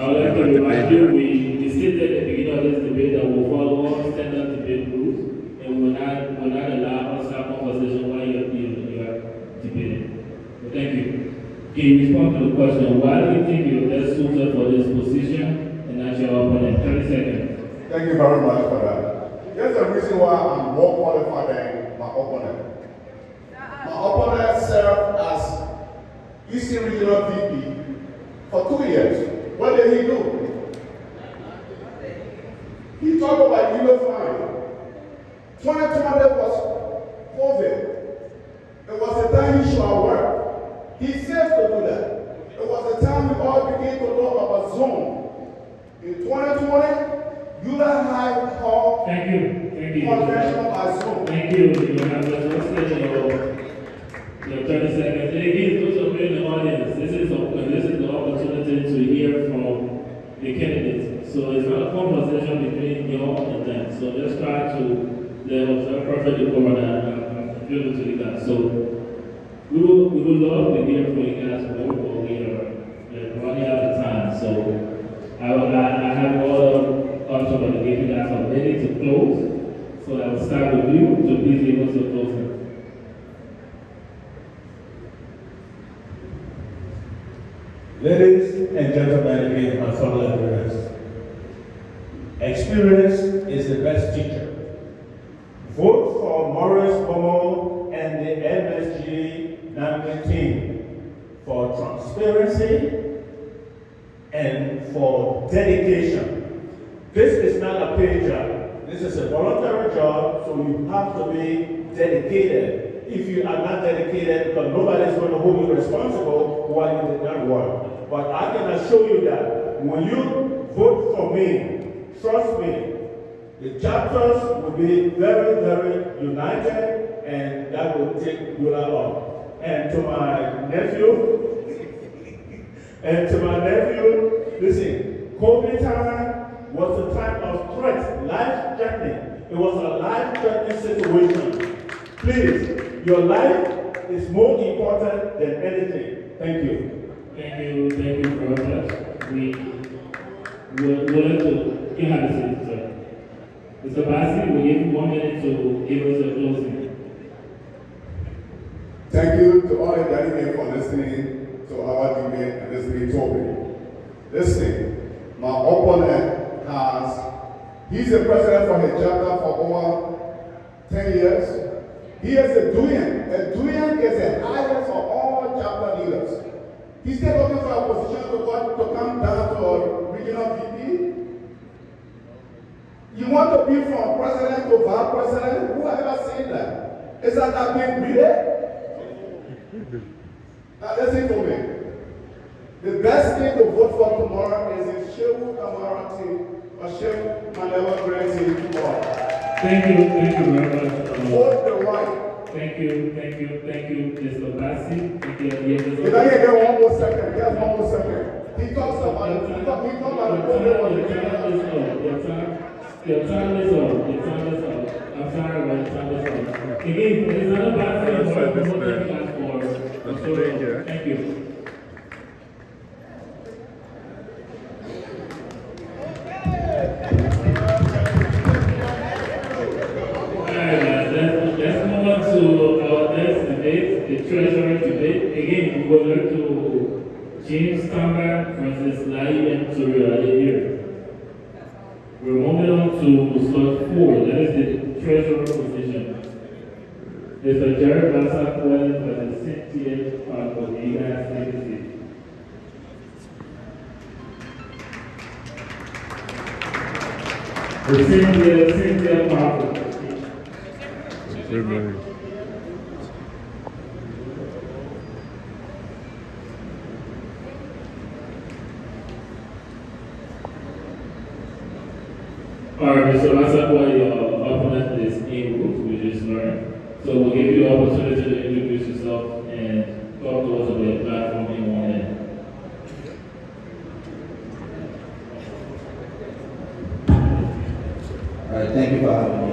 I would like to remind you, we stated at the beginning of this debate that we'll follow all standard debate rules and will not allow us to have conversation while you're debating. But thank you. Can you respond to the question, why do you think you're best suited for this position and not your opponent? 30 seconds. Thank you very much for that. Here's the reason why I'm more qualified than my opponent. My opponent served as Eastern Regional VP for 2 years. What did he do? He talked about unifying. 2020 was COVID. It was the time he should have worked. He failed to do that. It was the time we all began to know about Zoom. In 2020, ULAA called convention by Zoom. Thank you. You have your 30 seconds. Again, those of you in the audience, this is the opportunity to hear from the candidates. So it's not a conversation between you and them. So just try to observe perfectly over and be able to do that. So we would love to hear from you guys more, but we are running out of time. So I have all the options to give you guys a minute to close. So I will start with you to please give us a closing. Ladies and gentlemen, again, my fellow adherents, experience is the best teacher. Vote for Maurice Momo and the MSG nominee team for transparency and for dedication. This is not a paid job. This is a voluntary job, so you have to be dedicated. If you are not dedicated, because nobody is going to hold you responsible while you did not work. But I can assure you that when you vote for me, trust me, the chapters will be very, very united, and that will take ULAA on. And to my nephew, listen, COVID time was a time of threat, life-threatening. It was a life-threatening situation. Please, your life is more important than anything. Thank you. Thank you very much. We will to you have a seat, sir. Mr. Bassi, we give you 1 minute to give us a closing. Thank you to all the delegates for listening to our debate and listening to me. Listen, my opponent he's the president for his chapter for over 10 years. He is a Duyan. A Duyan is the highest of all chapter leaders. He's still looking for a position to come down to a regional VP. You want to be from president to vice president? Who ever said that? Is that being greedy? Now listen to me. The best thing to vote for tomorrow is if Shehu Kamarati or Shehu Manewa Grant tomorrow. Thank you very much. Vote the right. Thank you, Mr. Bassi. Thank you. If I can get 1 more second, just 1 more second. He talks about it. He talks about the problem of the Your time is up. I'm sorry, but your time is up. Again, there's another Bassi for thank you. To our next debate, the treasury debate. Again, we will learn to James Tamba versus Lai M. Torrio here. We're moving on to slot 4, that is the treasurer position. There's a Jared Bassa calling for the Cynthia Parko. You guys take a seat. The Cynthia Parko. Alright, Mr. Masakwa, your opponent is in we just learned. So we'll give you the opportunity to introduce yourself and talk to us about your platform in 1 minute. Alright, thank you for having me.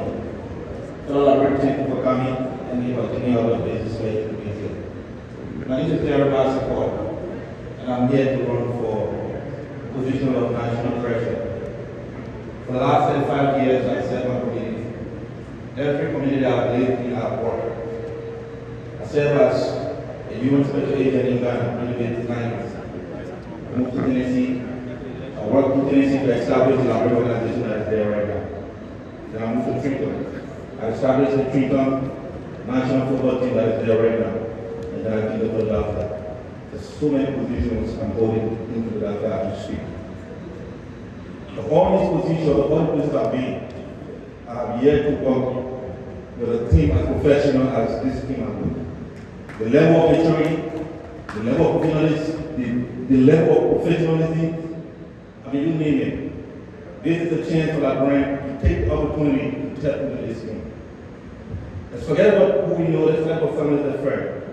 So I thank you for coming and for taking out of business way to be here. My name is Jared Bassa, and I'm here to run for position of national treasurer. For the last 35 years, I've served my community. Every community I've lived in, I've worked. I serve as a human special agent in Ghana, President Ghana. I moved to Tennessee. I worked in Tennessee to establish the labor organization that is there right now. Then I moved to Trenton. I established the Trenton national football team that is there right now. And then I came to Philadelphia. There's so many positions I'm holding in Philadelphia as we speak. Of all these positions, of all the places I've been, I've yet to work with a team as professional as this team has been. The level of maturity, the level of professionalism, the level of professionalism, I mean, you name it. This is a chance for that brand to take the opportunity to step into this game. Let's forget about who we know, let's forget about family and friends.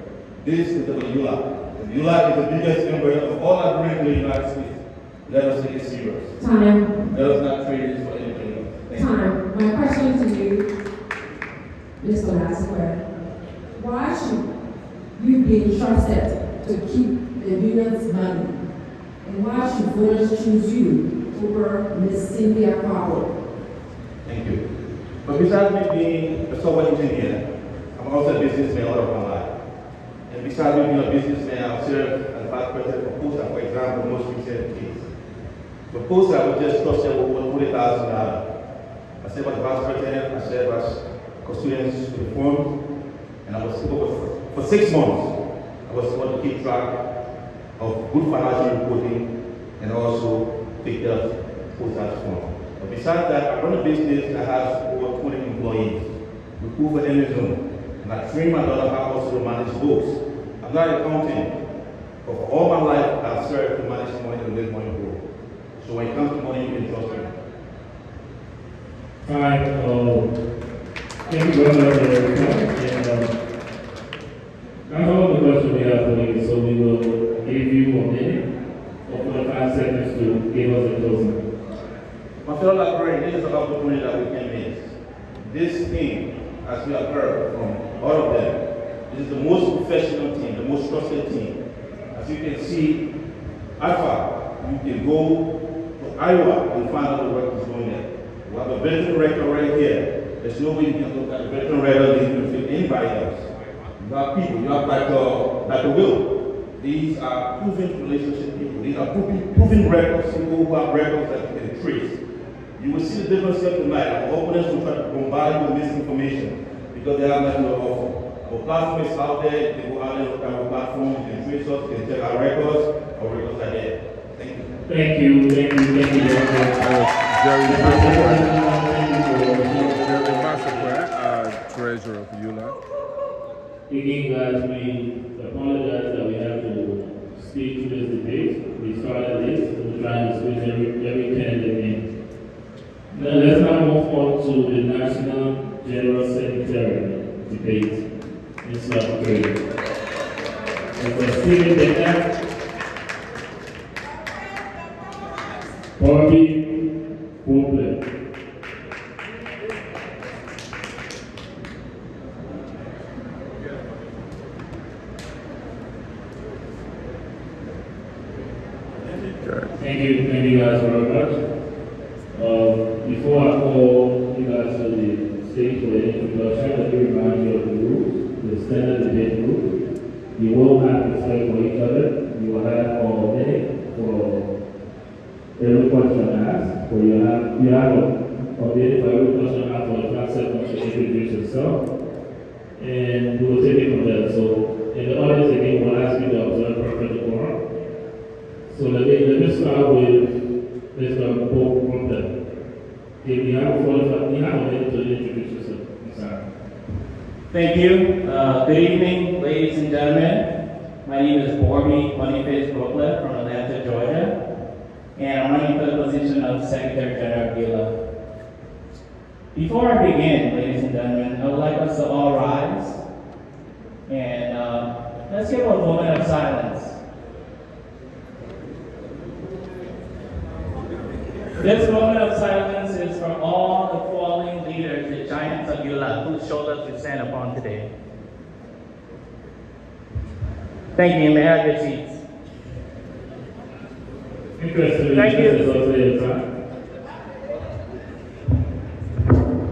This is the ULAA. The ULAA is the biggest umbrella of all our brands in the United States. Let us take it serious. Time. Let us not trade this for anything else. Time. My question to you, Mr. Lasseter, why should you be entrusted to keep the union's money? And why should voters choose you over Ms. Cynthia Cowell? Thank you. But besides me being a software engineer, I'm also a businessman all of my life. And besides me being a businessman, I've served as vice president for POSA, for example, the most recent case. For POSA, I was just trusted with $40,000. I served as vice president, I served as custodian to the fund, and I was able for 6 months, I was able to keep track of good financial reporting and also take care of POSA's fund. But besides that, I run a business that has over 20 employees. We cook for Amazon, and I train my daughter how also to manage books. I'm not an accountant, but for all my life, I've served to manage money and let money grow. So when it comes to money, you can trust me. All right, thank you very much for your time. And that's all the questions we have for you, so we will give you a minute or 45 seconds to give us a closing. My fellow librarians, this is an opportunity that we can miss. This team, as we have heard from all of them, this is the most professional team, the most trusted team. As you can see, Alpha, you can go to Iowa and find out the work is going there. We have a veteran record right here. There's no way you can look at a veteran record and fit anybody else. You have people, you have Dr. Will. These are proven relationship people. These are proven records, people who have records that you can trace. You will see the difference here tonight. Our opponents will try to bombard you with misinformation because they have nothing to offer. Our platform is out there. They go out there look at our platform. You can trace us. You can check our records. Our records are there. Thank you. Thank you very much. Jerry Massacre, treasurer of ULAA. Again, guys, we apologize that we have to speak through this debate. We started this, we're trying to squeeze every candidate in. Now let's now move on to the National General Secretary debate. Mr. Gray. Mr. Stephen Bennett, Bobby Copeland. Thank you guys very much. Before I call you guys to the stage for the introduction, let me remind you of the rules, the standard debate rules. You will have respect for each other. You will have a minute for every question asked. For you have a minute for every question asked for the 5 seconds to introduce yourself. And we will take it from there. So in the audience again, we'll ask you to observe perfect decorum. So let me start with Mr. Pope Rumpen. If you have a minute to introduce yourself. I'm sorry. Thank you. Good evening, ladies and gentlemen. My name is Bobby Boniface Brooklyn from Atlanta, Georgia, and I'm running for the position of Secretary General of ULAA. Before I begin, ladies and gentlemen, I would like us to all rise and let's give a moment of silence. This moment of silence is for all the fallen leaders, the giants of ULAA, whose shoulders we stand upon today. Thank you. May I have your seats? Interesting. Thank you. This is also your time.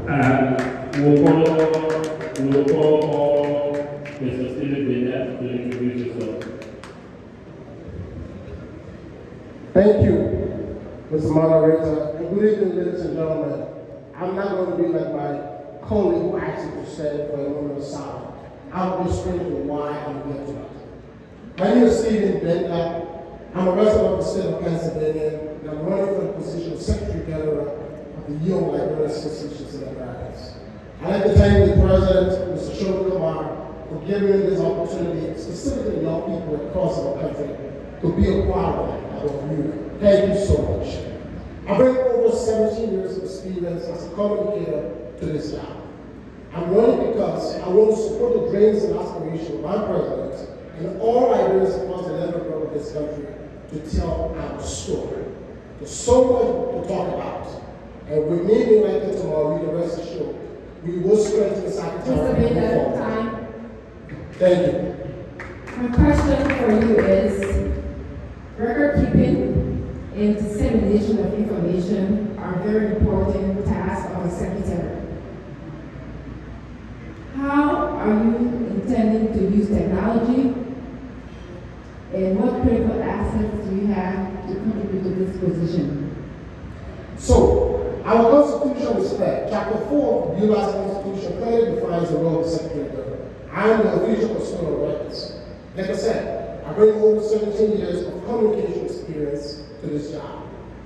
And we'll call on Mr. Stephen Bennett to introduce yourself. Thank you, Mr. Moderator, and good evening, ladies and gentlemen. I'm not going to be like my colleague who asked me to stay for a moment of silence. I'll explain to you why I'm here tonight. My name is Stephen Bender. I'm a resident of the state of Pennsylvania, and I'm running for the position of Secretary General of the ULAA Association of Americans. I'd like to thank the President, Mr. Showed Kumar, for giving me this opportunity, specifically young people across our country, to be a part of you. Thank you so much. I bring over 17 years of experience as a communicator to this job. I'm running because I want to support the dreams and aspirations of my president and all ideas across the level of this country to tell our story. There's so much to talk about. And with me being elected tomorrow, you can rest assured, we will strengthen the secretary. Mr. Bender, time. Thank you. My question for you is, record keeping and dissemination of information are very important tasks of a secretary. How are you intending to use technology? And what critical assets do you have to contribute to this position? So, our Constitution is clear. Chapter 4 of the U.S. Constitution clearly defines the role of the Secretary General. I am the official custodian of records. Like I said, I bring over 17 years of communication experience to this job.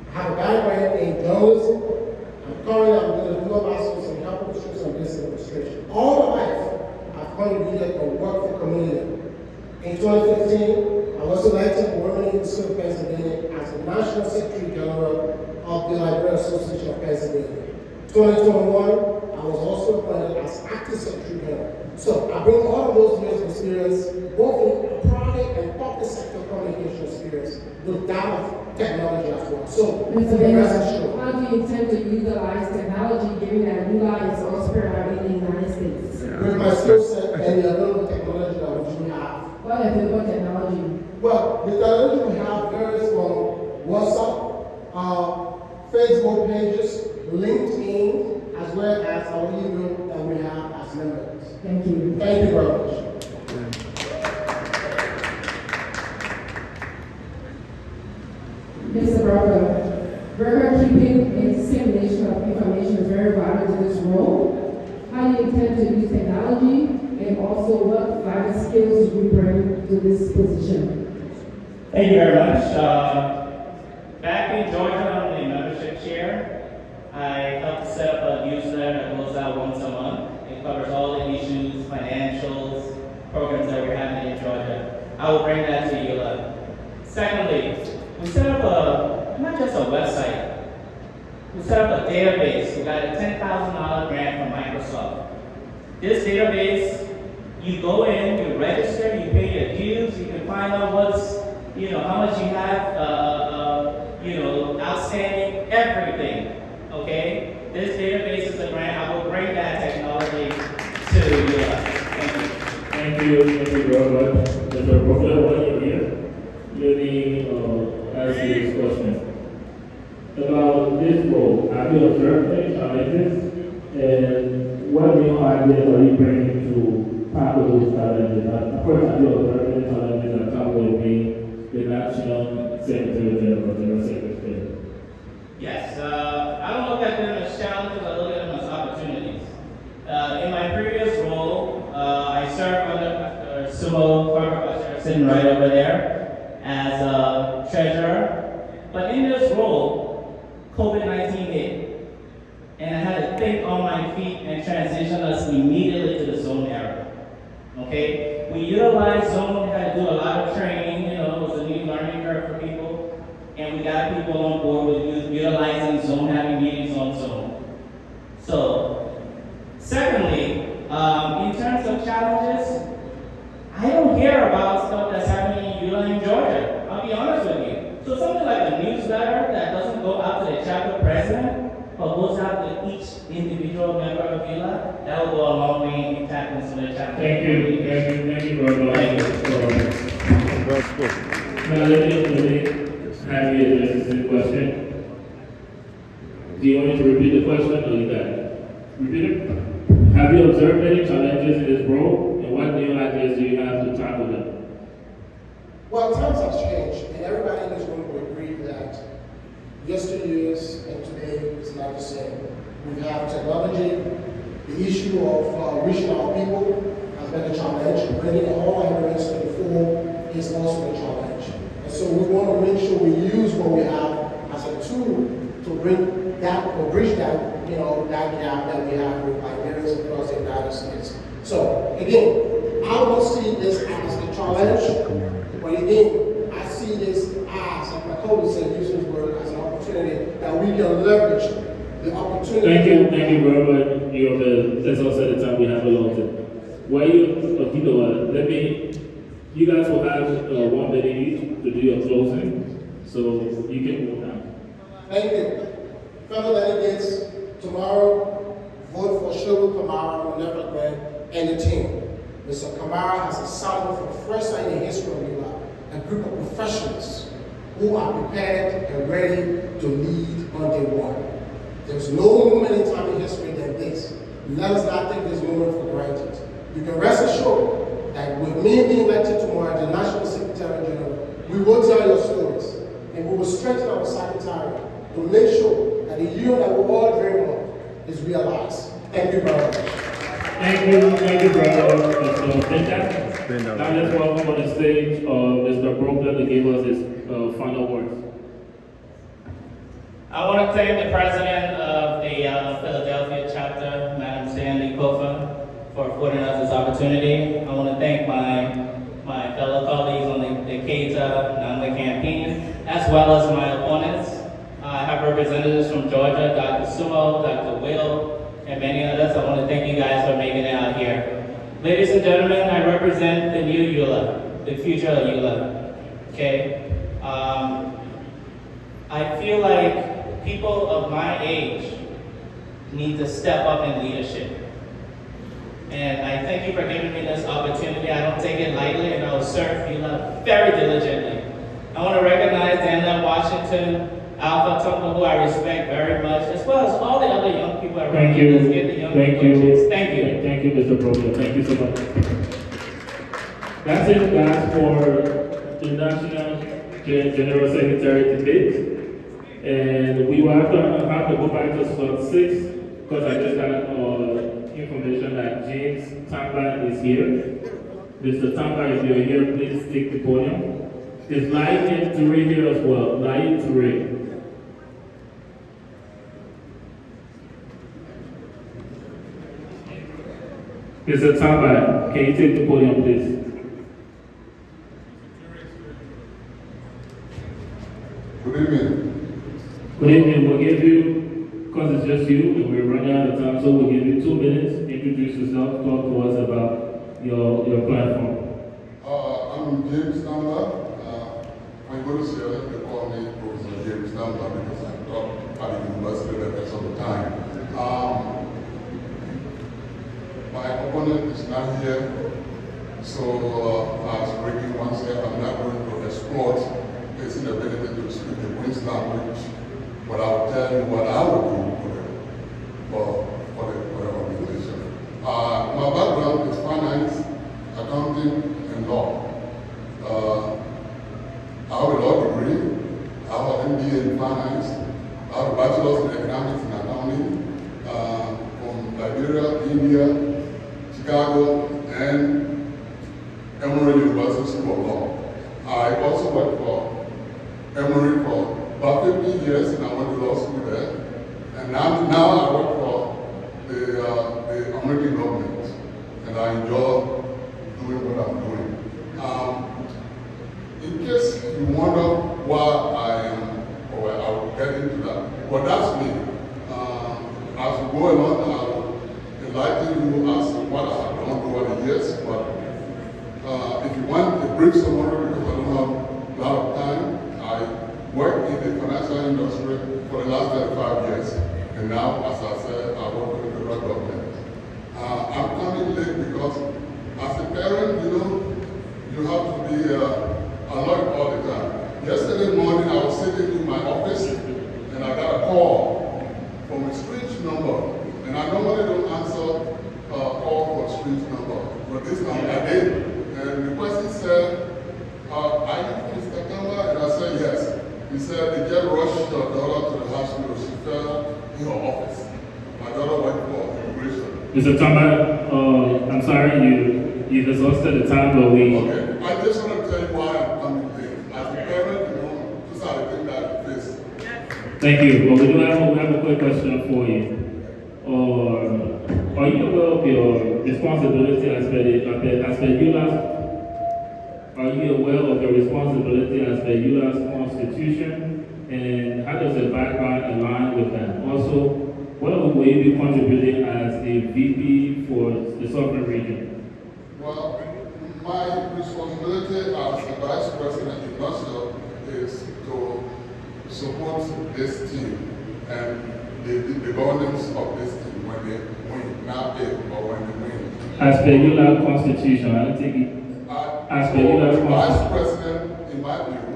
I have a background in journalism. I'm currently doing a dual master's in health insurance and business administration. All my life, I've contributed and worked for community. In 2015, I was elected for women in the state of Pennsylvania as the National Secretary General of the Librarian Association of Pennsylvania. 2021, I was also appointed as acting Secretary General. So I bring all of those years of experience, both in private and public sector communication experience, with that of technology as well. So, Mr. Bender, how do you intend to utilize technology given that ULAA is also spread out in the United States? With my skill set and the available technology that we have. What available technology? Well, the technology we have varies from WhatsApp, Facebook pages, LinkedIn, as well as our email that we have as members. Thank you. Thank you very much. Mr. Broker, record keeping and dissemination of information is very vital to this role. How do you intend to use technology, and also what vital skills do you bring to this position? Thank you very much. Back in Georgia, I'm the membership chair. I help to set up a newsletter that goes out once a month. It covers all the issues, financials, programs that we're having in Georgia. I will bring that to ULAA. Secondly, we set up not just a website, we set up a database. We got a $10,000 grant from Microsoft. This database, you go in, you register, you pay your dues, you can find out what's, how much you have, outstanding, everything, okay? This database is a grant. I will bring that technology to ULAA. Thank you. Thank you very much. Mr. Professor, while you're here, let me ask you this question. About this role, have you observed any challenges? And what new ideas are you bringing to tackle those challenges? First, have you observed any challenges that come with being the National Secretary General, General Secretary? Yes, I don't look at them as challenges, I look at them as opportunities. In my previous role, I served under Sumo Corporate, sitting right over there, as a treasurer. But in this role, COVID-19 hit, and I had to think on my feet and transition us immediately to the Zoom era. Okay, we utilized Zoom, we had to do a lot of training, it was a new learning curve for people, and we got people on board with utilizing Zoom, having meetings on Zoom. So, secondly, in terms of challenges, I don't hear about stuff that's happening in ULAA in Georgia, I'll be honest with you. So something like a newsletter that doesn't go out to the chapter president, but goes out to each individual member of ULAA, that will go a long way in tackling some of the challenges. Thank you very much. Thank you. Well spoken. Now, let me have you addressed the question? Do you want me to repeat the question or you got it? Repeat it? Have you observed any challenges in this role, and what new ideas do you have to tackle them? Well, times have changed, and everybody in this room will agree that yesteryears and today is not the same. We have technology, the issue of reaching our people has been a challenge. Bringing all elements to the fore is also a challenge. And so we want to make sure we use what we have as a tool to bring that or bridge that, that gap that we have with Liberians across the United States. So again, I don't see this as a challenge, but again, I see this as, like my colleague said, using this word as an opportunity that we can leverage the opportunity. Thank you very much. That's also the time we have a long time. You guys will have 1 minute each to do your closing, so you can move now. Thank you. Fellow delegates, tomorrow, vote for Shogun Kamara, Minerva Grant, and the team. Mr. Kamara has assembled for the first time in the history of ULAA a group of professionals who are prepared and ready to lead on day one. There's no moment in time in history than this. Let us not take this moment for granted. You can rest assured that with me being elected tomorrow as the National Secretary General, we will tell your stories and we will strengthen our secretariat to make sure that the union that we all dream of is realized. Thank you very much. Thank you, brother. Now let's welcome on the stage Mr. Brooklyn to give us his final words. I want to thank the president of the Philadelphia chapter, Madam Sandy Kofa, for affording us this opportunity. I want to thank my fellow colleagues on the CATA NAMLA campaign, as well as my opponents. I have representatives from Georgia, Dr. Sumo, Dr. Will, and many others. I want to thank you guys for making it out here. Ladies and gentlemen, I represent the new ULAA, the future of ULAA. Okay? I feel like people of my age need to step up in leadership. And I thank you for giving me this opportunity. I don't take it lightly, and I will serve ULAA very diligently. I want to recognize Daniel Washington, Alpha Tonga, who I respect very much, as well as all the other young people around. Thank you. Let's give the young Thank people a you. chance. Thank you. Thank you, Mr. Brooklyn. Thank you so much. That's it, guys, for the National General Secretary debate. And we will have to go back to slot 6 because I just got information that James Tamba is here. Mr. Tamba, if you're here, please take the podium. Is Lai Toure here as well? Lai Toure. Mr. Tamba, can you take the podium, please? Good evening. Good evening. We'll give you, because it's just you, and we're running out of time, so we'll give you 2 minutes. Introduce yourself, talk to us about your platform. I'm James Tamba. My colleagues here, they call me Professor James Tamba because I taught at the university the rest of the time. My opponent is not here, so as Ricky once said, I'm not going to exploit his inability to speak the Queen's language, but I'll tell you what I will do for the organization. My background is finance, accounting, and law. I have a law degree, I have an MBA in finance, I have a bachelor's in economics and accounting from Liberia, India, Chicago, and Emory University School of Law. I also worked for Emory for about 15 years, and I went to law school there. And now I work for the American government, and I enjoy doing what I'm doing. In case you wonder why I am, or I will get into that, well, that's me. As we go along, I will enlighten you as to what I have done over the years, but if you want a brief summary, because I don't have a lot of time, I worked in the financial industry for the last 35 years, and now, as I said, I work with the federal government. I'm coming late because as a parent, you have to be alert all the time. Yesterday morning, I was sitting in my office and I got a call from a strange number. And I normally don't answer call for a strange number, but this time I did. And the person said, are you Mr. Kamba? And I said, yes. He said, they just rushed your daughter to the hospital. She fell in her office. My daughter went for operation. Mr. Tamba, I'm sorry you've exhausted the time, but we... Okay, I just want to tell you why I'm coming here. As a parent, you know, these are the things that I face. Thank you. Well, we have a quick question for you. Are you aware of your responsibility as per ULA's? Are you aware of your responsibility as per ULA's constitution? And how does the background align with that? Also, what will you be contributing as a VP for the Southern region? Well, my responsibility as the Vice President in Nashville is to support this team and the governance of this team when they win, not if or when they win. As per ULA constitution, I don't think it. As per ULA's The Vice constitution. President, in my view,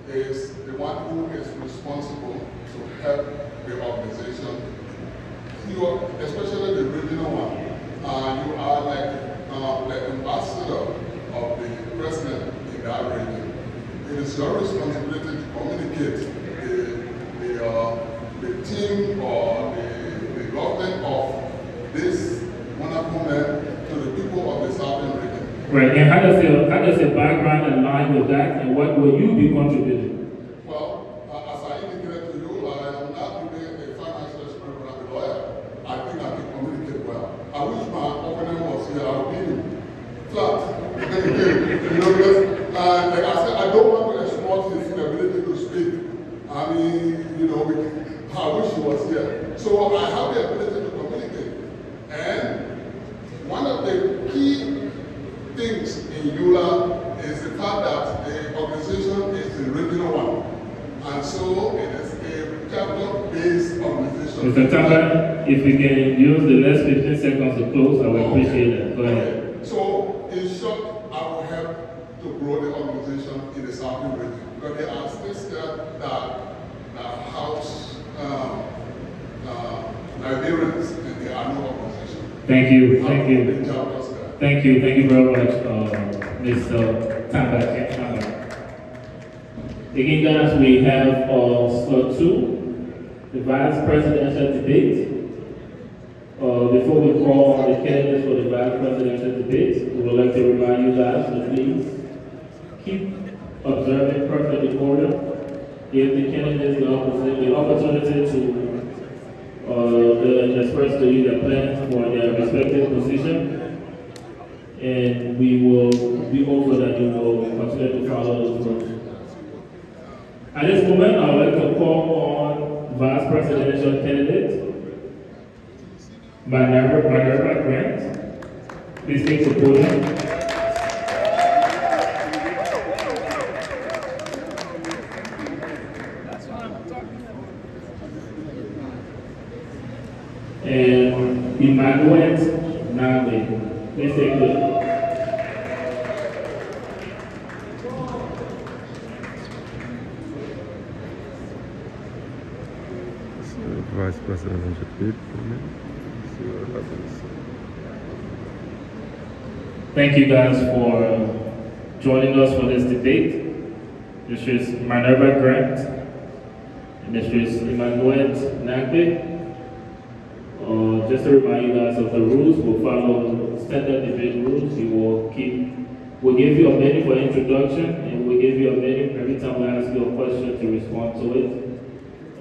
is the one who is responsible to help the organization. You are, especially the regional one, you are like the ambassador of the president in that region. It is your responsibility to communicate the team or the government of this wonderful man to the people of the Southern region. Right, and how does your background align with that, and what will you be contributing? Well, as I indicated to you, I am not really a financial expert, but I'm a lawyer. I think I can communicate well. I wish my opponent was here. I would be flat. You know, because like I said, I don't want to exploit his inability to speak. I mean, you know, I wish he was here. So I have the ability to communicate. And one of the key things in ULAA is the fact that the organization is a regional one. And so it is a capital-based organization. Mr. Tamba, if we can use the next 15 seconds to close, I would appreciate it. Go ahead. So, in short, I will help to grow the organization in the Southern region. Because there are states that house Liberians and there are no organization. Thank you. Thank you. Good job, Oscar. Thank you very much, Mr. Tamba. Again, guys, we have slot 2, the Vice Presidential Debate. Before we call on the candidates for the Vice Presidential Debate, we would like to remind you guys to please keep observing perfect decorum. Give the candidates the opportunity to express to you their plans for their respective position. And we will be hopeful that you will continue to follow those rules. At this moment, I would like to call on Vice Presidential candidate Minerva Grant. Please take the podium. And Emmanuel Nagbe. Please take the Vice President debate. See what happens. Thank you guys for joining us for this debate. This is Minerva Grant and this is Emmanuel Nagbe. Just to remind you guys of the rules, we'll follow standard debate rules. We'll give you a minute for introduction and we'll give you a minute every time we ask you a question to respond to it.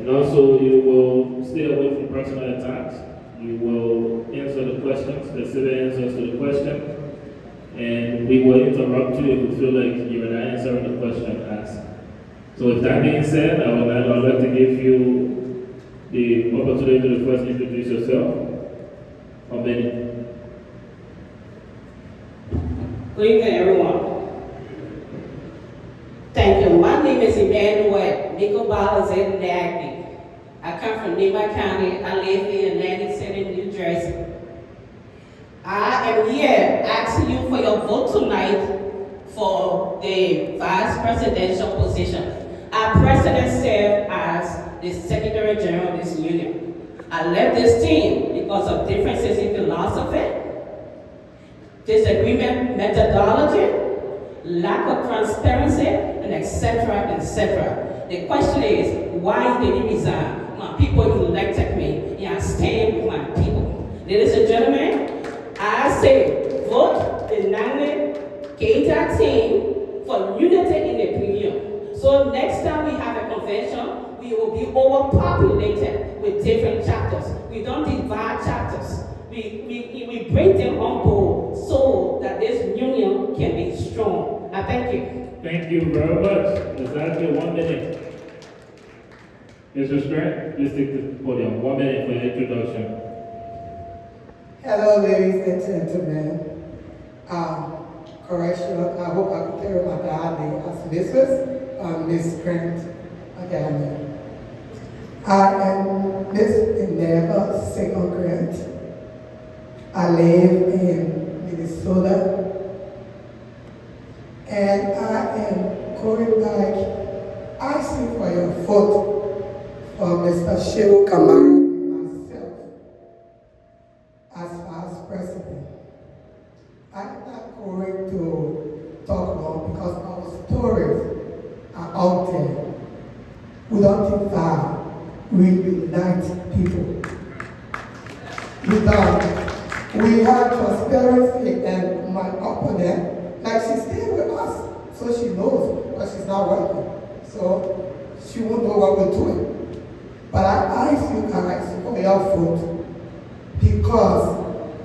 And also, you will stay away from personal attacks. You will answer the question, specific answers to the question, and we will interrupt you if we feel like you're not answering the question asked. So with that being said, I would like to give you the opportunity to first introduce yourself. A minute. Good evening, everyone. Thank you. My name is Emmanuel Nicobala Zednagny. I come from Newark County. I live in Atlantic City, New Jersey. I am here asking you for your vote tonight for the vice presidential position. Our president served as the Secretary General of this union. I left this team because of differences in philosophy, disagreement methodology, lack of transparency, and etc., etc. The question is, why did he resign? My people elected me, and I stand with my people. Ladies and gentlemen, I say, vote the Nangli Keita team for unity in the premium. So next time we have a convention, we will be overpopulated with different chapters. We don't divide chapters. We bring them on board so that this union can be strong. I thank you. Thank you very much. Exactly 1 minute. Mr. Strand, please take the podium. 1 minute for your introduction. Hello, ladies and gentlemen. Correction, I hope I can carry my God name as Mrs. Miss Grant again. I am Miss Minerva Second Grant. I live in Minnesota, and I am going back asking for your vote for Mr. Shehu Kamara and myself as vice president. I'm not going to talk long because our stories are out there. We don't divide, we unite people. We have transparency, and my opponent, like she stayed with us, so she knows, but she's not working. So she won't know what we're doing. But I ask you guys for your vote because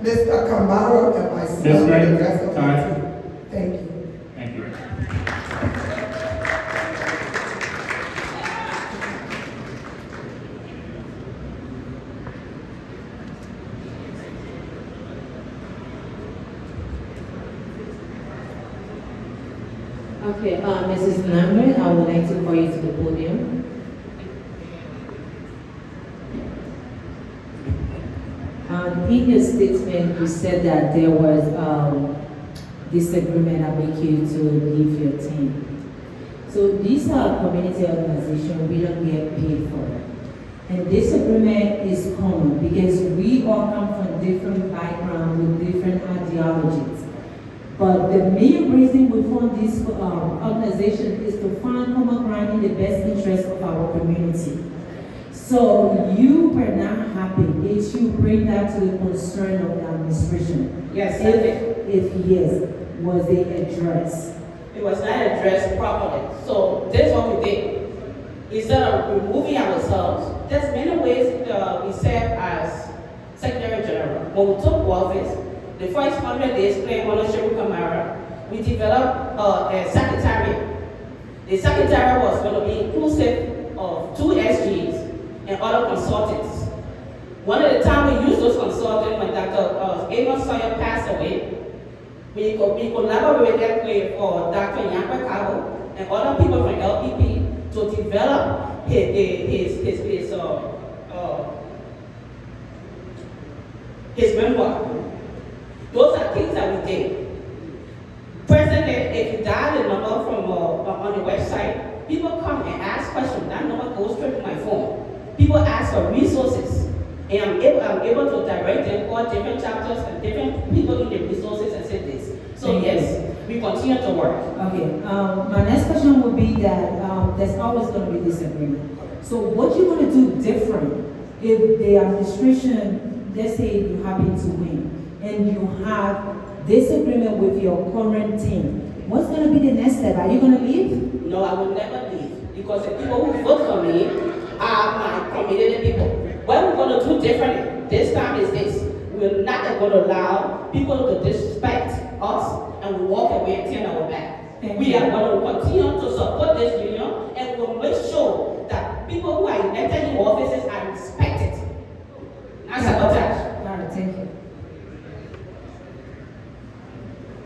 Mr. Kamara and myself and the rest of the team. Thank you. Thank you. Okay, Mrs. Lambert, I would like to call you to the podium. In your statement, you said that there was disagreement that make you to leave your team. So these are community organizations we don't get paid for. And disagreement is common because we all come from different backgrounds with different ideologies. But the main reason we formed this organization is to find common ground in the best interest of our community. So you were not happy if you bring that to the concern of the administration. Yes, if yes, was it addressed? It was not addressed properly. So this is what we did. Instead of removing ourselves, there's many ways we serve as Secretary General. When we took office, the first 100 days playing under Shehu Kamara, we developed a secretariat. The secretariat was going to be inclusive of 2 SGs and other consultants. One of the time we used those consultants when Dr. Amos Sawyer passed away, we collaborated with Dr. Yampa Cabo and other people from LPP to develop his memoir. Those are things that we did. Presently, if you dial the number from on the website, people come and ask questions. That number goes straight to my phone. People ask for resources, and I'm able to direct them all different chapters and different people in the resources and say this. So yes, we continue to work. Okay. My next question would be that there's always going to be disagreement. So what you want to do different if the administration, let's say you happen to win, and you have disagreement with your current team, what's going to be the next step? Are you going to leave? No, I will never leave because the people who vote for me are my community people. What we're going to do differently this time is this. We're not going to allow people to disrespect us and we walk away and turn our back. We are going to continue to support this union and we'll make sure that people who are elected in offices are respected. Not sabotage. All right, thank you.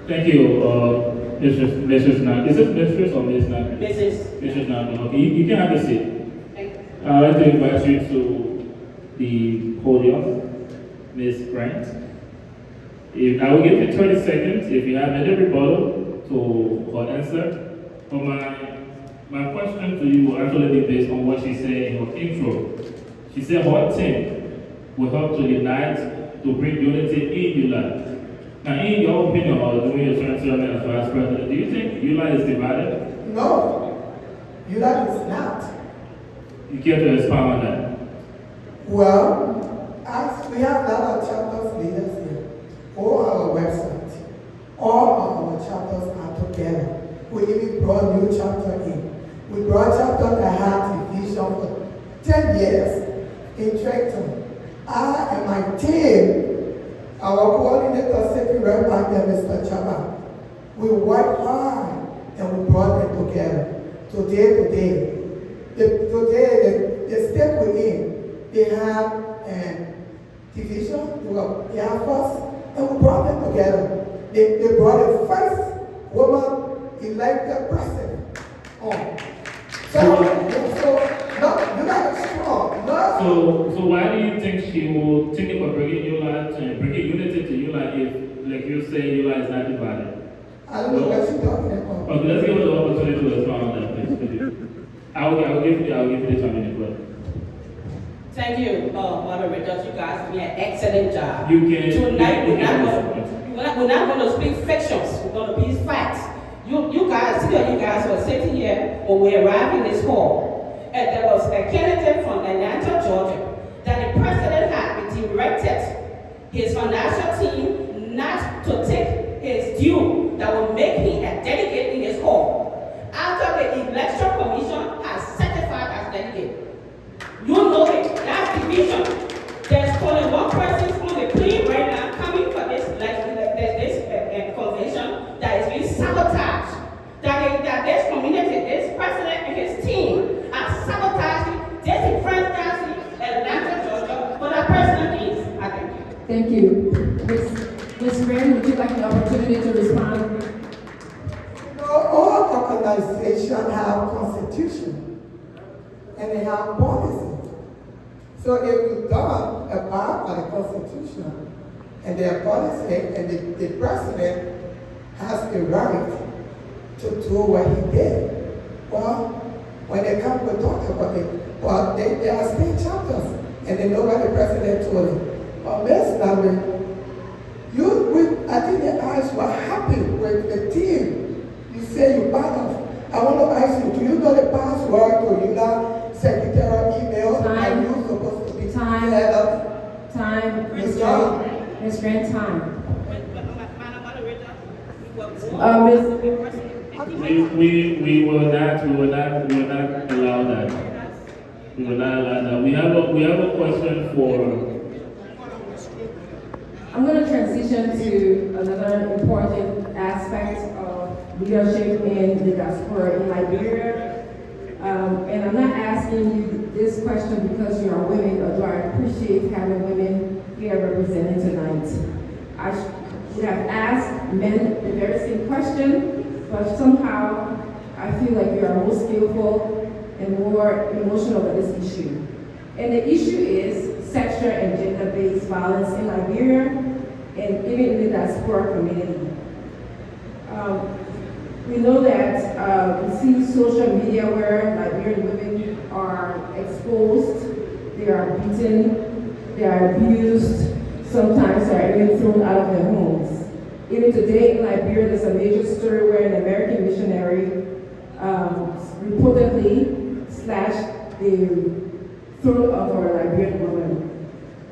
Thank you, Mrs. Nan. Is it Mistress or Miss Nan? Mrs. Nan. Okay, you can have a seat. I'd like to invite you to the podium, Ms. Grant. I will give you 30 seconds if you have any rebuttal to her answer. For my My question to you will actually be based on what she said in her intro. She said her team will help to unite, to bring unity in ULAA. Now, in your opinion, or the way you're trying to serve as vice president, do you think ULAA is divided? No, ULAA is not. You care to expound on that? Well, as we have a lot of chapters leaders here, all our website, all of our chapters are together. We even brought new chapter in. We brought chapter that had division for 10 years in Trenton. I and my team, our coordinator, second rep back there, Mr. Chaba, we worked hard and we brought them together. Today, the state we're in, they have a division, they have us, and we brought them together. They brought the first woman elected president on. So you got to strong. So why do you think she will think about bringing ULAA and bringing unity to ULAA if, like you say, ULAA is not divided? I don't know what you're talking about. Okay, let's give her the opportunity to expound on that, please. I'll give you the 5 minutes, but. Thank you, moderators. You guys did an excellent job. You can. Tonight, we're not going to speak fictions. We're going to be facts. You guys were sitting here when we arrived in this hall, and there was a candidate from Atlanta, Georgia, that the president had directed his financial team not to take his due that would make him a delegate in this hall. After the election commission has certified as delegate. You know it, that's division. There's only one person on the plea right now coming for this convention that is being sabotaged. That this community, this president and his team are sabotaging this presidency in Atlanta, Georgia for their personal needs. I think. Thank you. Ms. Graham, would you like an opportunity to respond? All organizations have constitution and they have policy. So if you don't abide by the constitution and their policy and the president has the right to do what he did, well, when they come to talk about it, well, they are state chapters and they know what the president told them. But Ms. Lambert, I think the eyes were happy with the team you say you're part of. I want to ask you, do you know the password to ULAA secretarial email? Time. Are you supposed to be Time. Ms. John? Ms. Grant, time. We will not allow that. We will not allow that. We have a question for. I'm going to transition to another important aspect of leadership in the diaspora in Liberia. And I'm not asking you this question because you are women, although I appreciate having women here represented tonight. I would have asked men the very same question, but somehow I feel like you are more skillful and more emotional about this issue. And the issue is sexual and gender-based violence in Liberia and even in the diaspora community. We know that we see social media where Liberian women are exposed, they are beaten, they are abused, sometimes they are even thrown out of their homes. Even today in Liberia, there's a major story where an American missionary reportedly slashed the throat of a Liberian woman.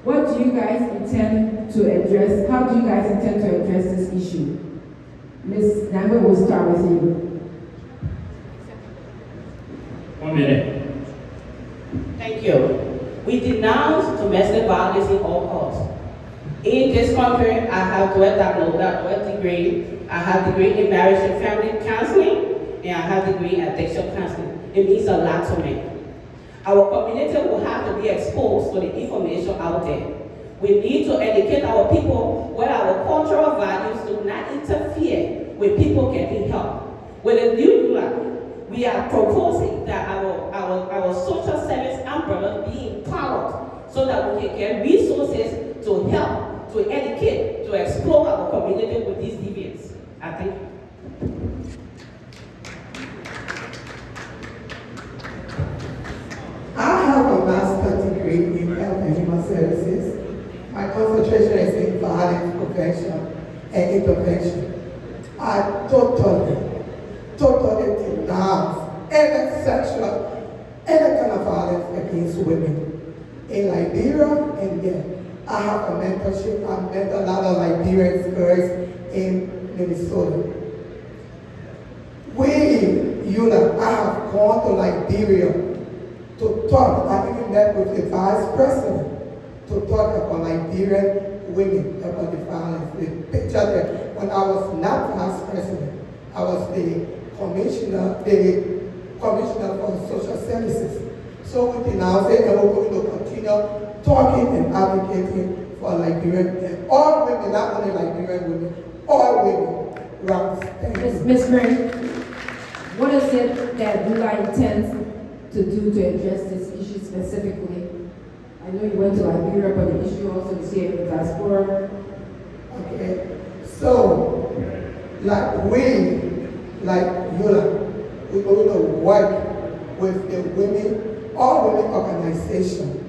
What do you guys intend to address? How do you guys intend to address this issue? Ms. Nambo, we'll start with you. 1 minute. Thank you. We denounce domestic violence in all courts. In this country, I have dual degree. I have degree in marriage and family counseling, and I have degree in addiction counseling. It means a lot to me. Our community will have to be exposed to the information out there. We need to educate our people where our cultural values do not interfere with people getting help. With the new ULAA, we are proposing that our social service umbrella be empowered so that we can get resources to help, to educate, to explore our community with these deviants. I think. prevention and intervention. I totally denounce any sexual, any kind of violence against women. In Liberia and there, I have a mentorship. I met a lot of Liberian girls in Minnesota. We, ULAA, I have gone to Liberia to talk. I even met with the vice president to talk about Liberian women, about the violence. The picture that when I was not vice president, I was the commissioner for social services. So we denounce it and we're going to continue talking and advocating for Liberian and all women, not only Liberian women, all women rights. Thank you. Ms. Murray, what is it that ULAA intends to do to address this issue specifically? I know you went to Liberia, but the issue also is here in the diaspora. Okay, so like ULAA, we're going to work with the women, all women organizations.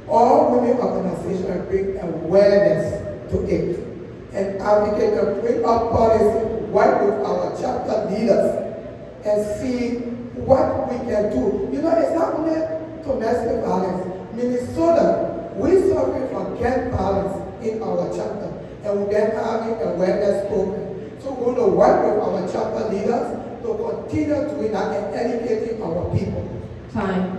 All women organizations bring awareness to it and advocate to bring up policy, work with our chapter leaders and see what we can do. You know, it's not only domestic violence. Minnesota, we suffer from gang violence in our chapter and we've been having awareness program. So we're going to work with our chapter leaders to continue doing that and educating our people. Time.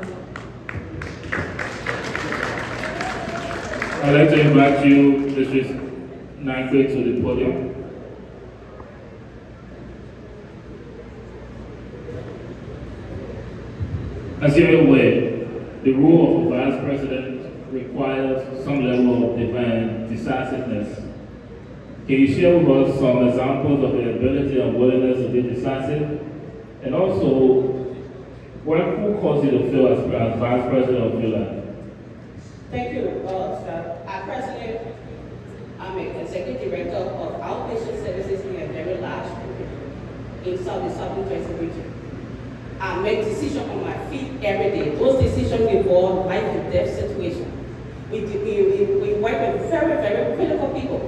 I'd like to invite you, Mrs. Nagbe, to the podium. As you're aware, the role of the Vice President requires some level of divine decisiveness. Can you share with us some examples of the ability and willingness to be decisive? And also, who caused you to feel as Vice President of ULAA? Thank you, sir. President, I'm an executive director of outpatient services in a very large company in the Southern Jersey region. I make decisions on my feet every day. Those decisions involve life and death situations. We work with very, very critical people.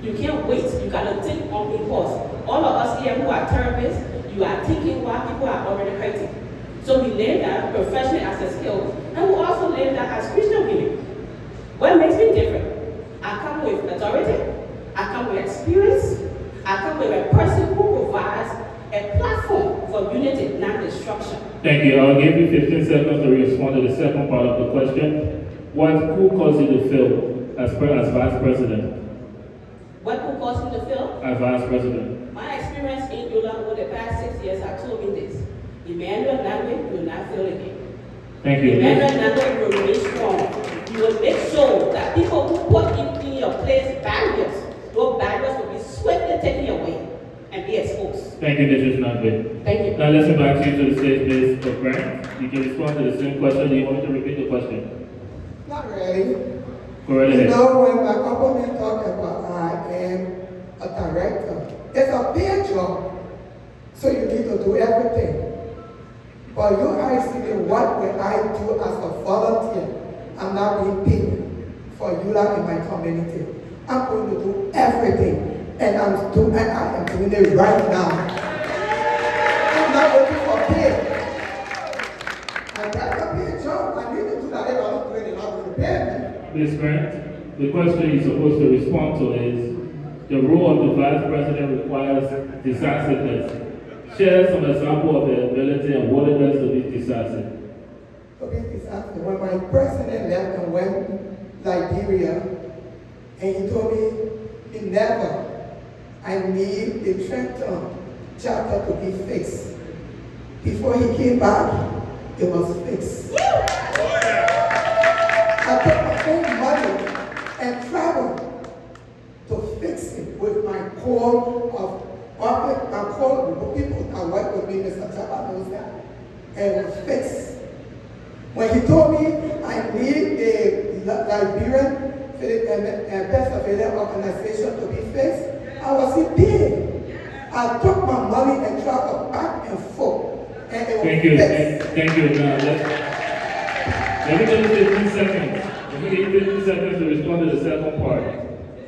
You can't wait. You gotta think on impulse. All of us here who are therapists, you are thinking while people are already hurting. So we learn that professionally as a skill, and we also learn that as Christian women. What makes me different? I come with authority, I come with experience, I come with a person who provides a platform for unity, not destruction. Thank you. I'll give you 15 seconds to respond to the second part of the question. Who caused you to fail as Vice President? What who caused me to fail? As Vice President. My experience in ULAA over the past 6 years have told me this. Emmanuel Nagbe will not fail again. Thank you. Emmanuel Nagbe will remain strong. You will make sure that people who put in your place barriers, those barriers will be swiftly taken away and be exposed. Thank you, Mrs. Nagbe. Thank you. Now let's invite you to the stage, Ms. Grant. You can respond to the same question. Do you want me to repeat the question? Not really. Go right ahead. You know, when my company talk about I am a director, it's a big job, so you need to do everything. But you asking me what will I do as a volunteer? I'm not being paid for ULAA in my community. I'm going to do everything, and I am doing it right now. I'm not looking for pay. I got a big job. I need to do that. If I don't do it, they're not going to pay me. Ms. Grant, the question you're supposed to respond to is, the role of the Vice President requires decisiveness. Share some example of the ability and willingness to be decisive. To be decisive. When my president left and went to Liberia, and he told me, I need the Trenton chapter to be fixed. Before he came back, it was fixed. I took my own money and traveled to fix it with my core of office. I called the people that work with me, Mr. Chapa knows that, and it was fixed. When he told me I need the Liberian Pennsylvania organization to be fixed, I was in pain. I took my money and traveled back and forth, and it was fixed. Thank you. Now, let me give you 15 seconds. Let me give you 15 seconds to respond to the second part.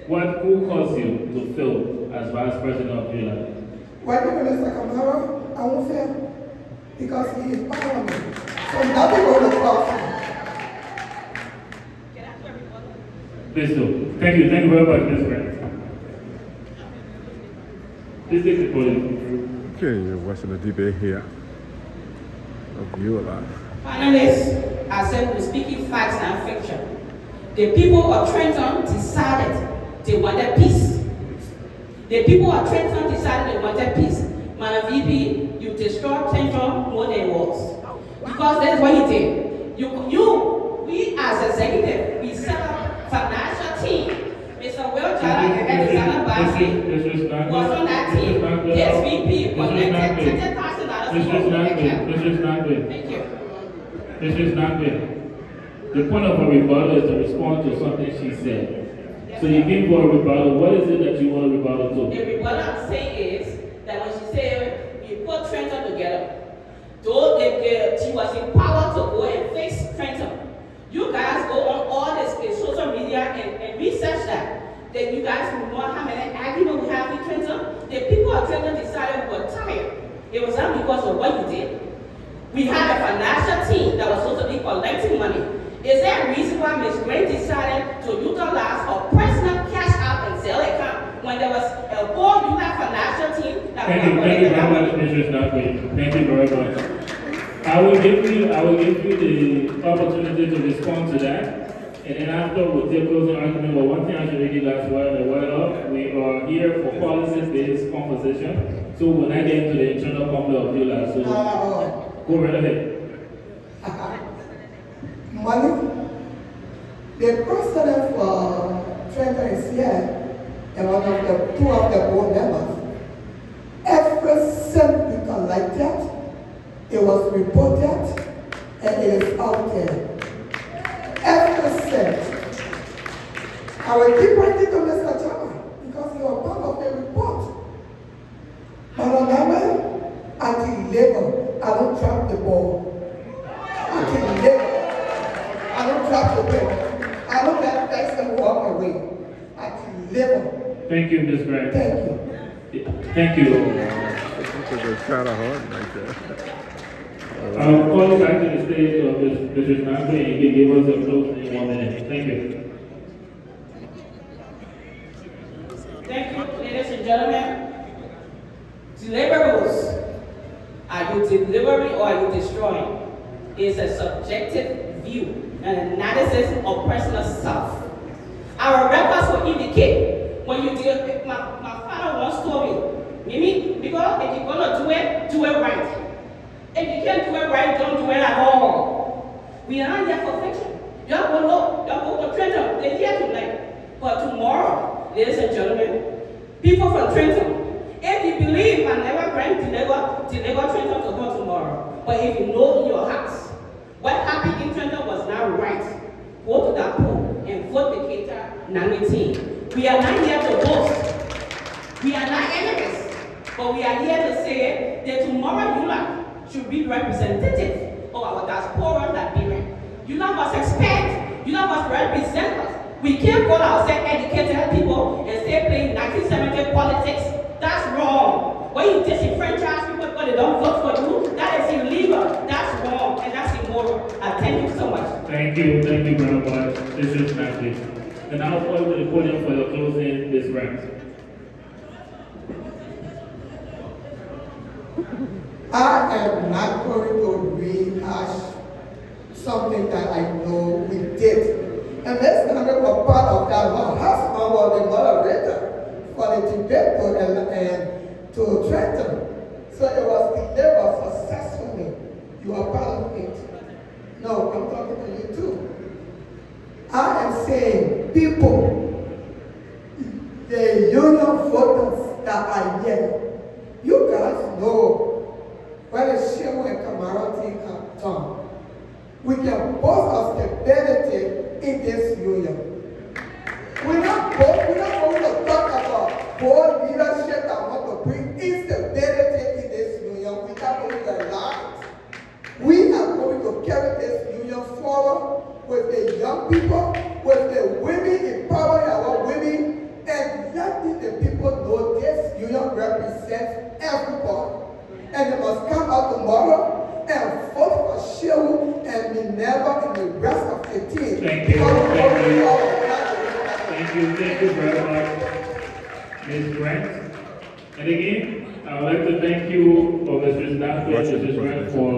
who caused you to fail as vice president of ULAA? Why do Mr. Kamara? I won't fail. Because he is part of me. So nothing will stop me. Please do. Thank you very much, Ms. Grant. Please take the podium. Okay, you're watching the debate here of ULAA. Finalists, I said we're speaking facts and fiction. The people of Trenton decided they wanted peace. The people of Trenton decided they wanted peace. Madam VP, you destroyed Trenton more than it was. Because that's what he did. We as executive, we set up financial team. Mr. Will Jala and Alexander Bassi was on that team. Yes, VP connected $10,000 This is not good. Thank you. This is not good. The point of a rebuttal is to respond to something she said. So you came for a rebuttal. What is it that you want to rebuttal to? The rebuttal I'm saying is that when she said we put Trenton together, though she was empowered to go and fix Trenton. You guys go on all this social media and research that. Then you guys will know how many arguments we have in Trenton. The people of Trenton decided we were tired. It was not because of what you did. We had a financial team that was supposed to be collecting money. Is there a reason why Ms. Grant decided to utilize her personal cash out and sell account when there was a whole ULAA financial team that Thank you very much, Mrs. Nagbe. Thank you very much. I will give you the opportunity to respond to that. And then after we'll take closing argument. But one thing I should make you guys aware of, we are here for policies-based conversation. So we're not getting into the internal conflict of ULAA. So go right ahead. Money. The president for Trenton is here, and one of the two of the board members. Every cent we collected, it was reported, and it is out there. Every cent. I will keep writing to Mr. Chama because you are part of the report. But on that way, anti-labor, I don't drop the ball. Anti-labor. I don't drop the ball. I don't let person walk away. I can live. Thank you, Ms. Grant. Thank you. Thank you. It's kind of hard like that. I'll call you back to the stage of Mrs. Nagbe and you give us a closing in 1 minute. Thank you. Thank you, ladies and gentlemen. Deliverables. Are you delivering or are you destroying? It's a subjective view. An analysis of personal self. Our records will indicate when you deal. My father once told me, Mimi, because if you're gonna do it right. If you can't do it right, don't do it at all. We are not here for fiction. Y'all will look, y'all go to Trenton. They're here tonight, but tomorrow, ladies and gentlemen, people from Trenton. If you believe I never grant deliver Trenton to go tomorrow, but if you know in your hearts. What happened in Trenton was not right. Go to that poll and vote the Keita Nami team. We are not here to boast. We are not enemies. But we are here to say that tomorrow ULAA should be representative of our diaspora Liberian. ULAA must expect, ULAA must represent us. We can't call ourselves educated people and stay playing 1970 politics. That's wrong. When you disenfranchise people because they don't vote for you, that is illegal. That's wrong and that's immoral. I thank you so much. Thank you very much. This is Nancy. And I'll call you to the podium for your closing, Ms. Grant. I am not going to rehash something that I know we did. And let's not be a part of that. Her husband was the moderator for the debate and to Trenton. So it was delivered successfully. You are part of it. No, I'm talking to you too. I am saying, people, the union voters that are here, you guys know when the Shehu and Kamarati come. We can both of stability in this union. We're not going to talk about board leadership that want to bring instability in this union. We're not going to allow it. We are going to carry this union forward with the young people, with the women, empowering our women, everybody. And they must come out tomorrow and vote for Shehu and Minerva and the rest of the team. Thank you. Thank you very much, Ms. Grant. And again, I would like to thank you, Mr. Nato and Mrs. Grant, for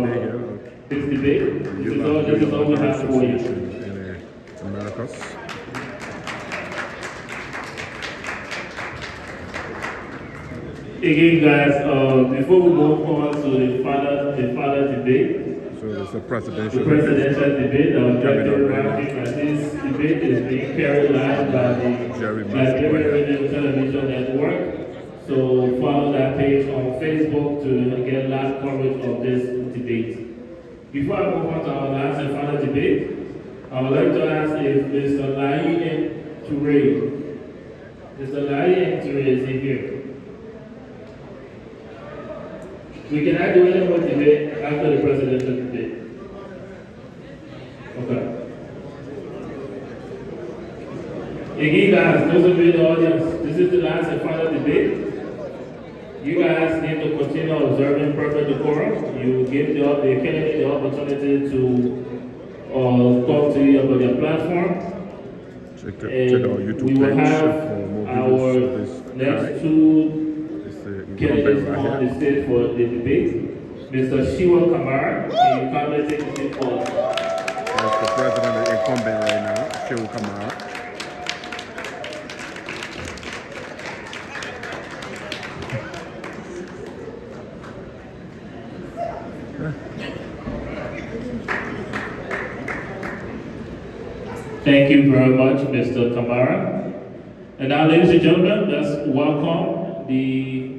this debate. This is all we have for you. Americas. Again, guys, before we move on to the final debate, so it's the presidential debate, I would like to remind you that this debate is being carried live by the Liberia Radio Television Network. So follow that page on Facebook to get live coverage of this debate. Before I move on to our last and final debate, I would like to ask if Mr. Lai M. Toure is he here? We cannot do any more debate after the presidential debate. Okay. Again, guys, those of you in the audience, this is the last and final debate. You guys need to continue observing perfect decorum. You give the candidate the opportunity to talk to you about their platform. Check our YouTube we will page have for more our videos of this next two candidates on the stage for the debate. Mr. Shiwa Kamara, can you kindly take the seat forward? That's the president, the incumbent right now, Shiwa Kamara. Thank you very much, Mr. Kamara. And now, ladies and gentlemen, let's welcome the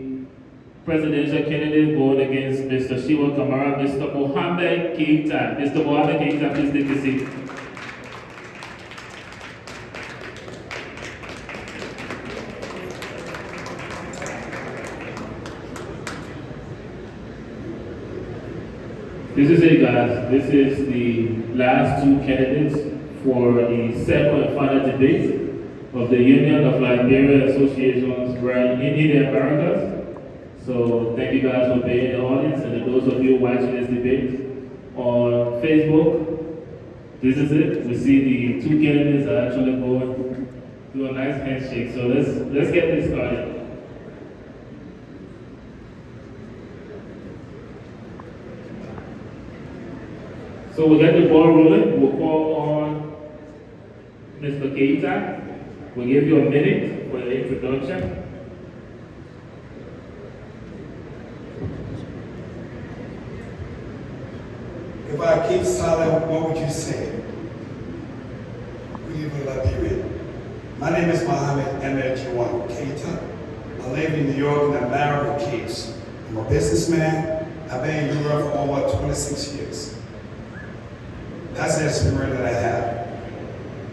presidential candidate going against Mr. Shiwa Kamara, Mr. Mohamed Keita. Mr. Mohamed Keita, please take a seat. This is it, guys. This is the last two candidates for the second and final debate of the Union of Liberia Associations in the Americas. So thank you guys for being in the audience, and those of you watching this debate on Facebook, this is it. We see the two candidates are actually going to a nice handshake. So let's get this started. So we'll get the ball rolling. We'll call on Mr. Keita. We'll give you a minute for the introduction. If I keep silent, what would you say? Good evening, Liberia. My name is Mohamed Emerjiwan Keita. I live in New York and I'm married with kids. I'm a businessman. I've been in Europe for over 26 years. That's the experience that I have.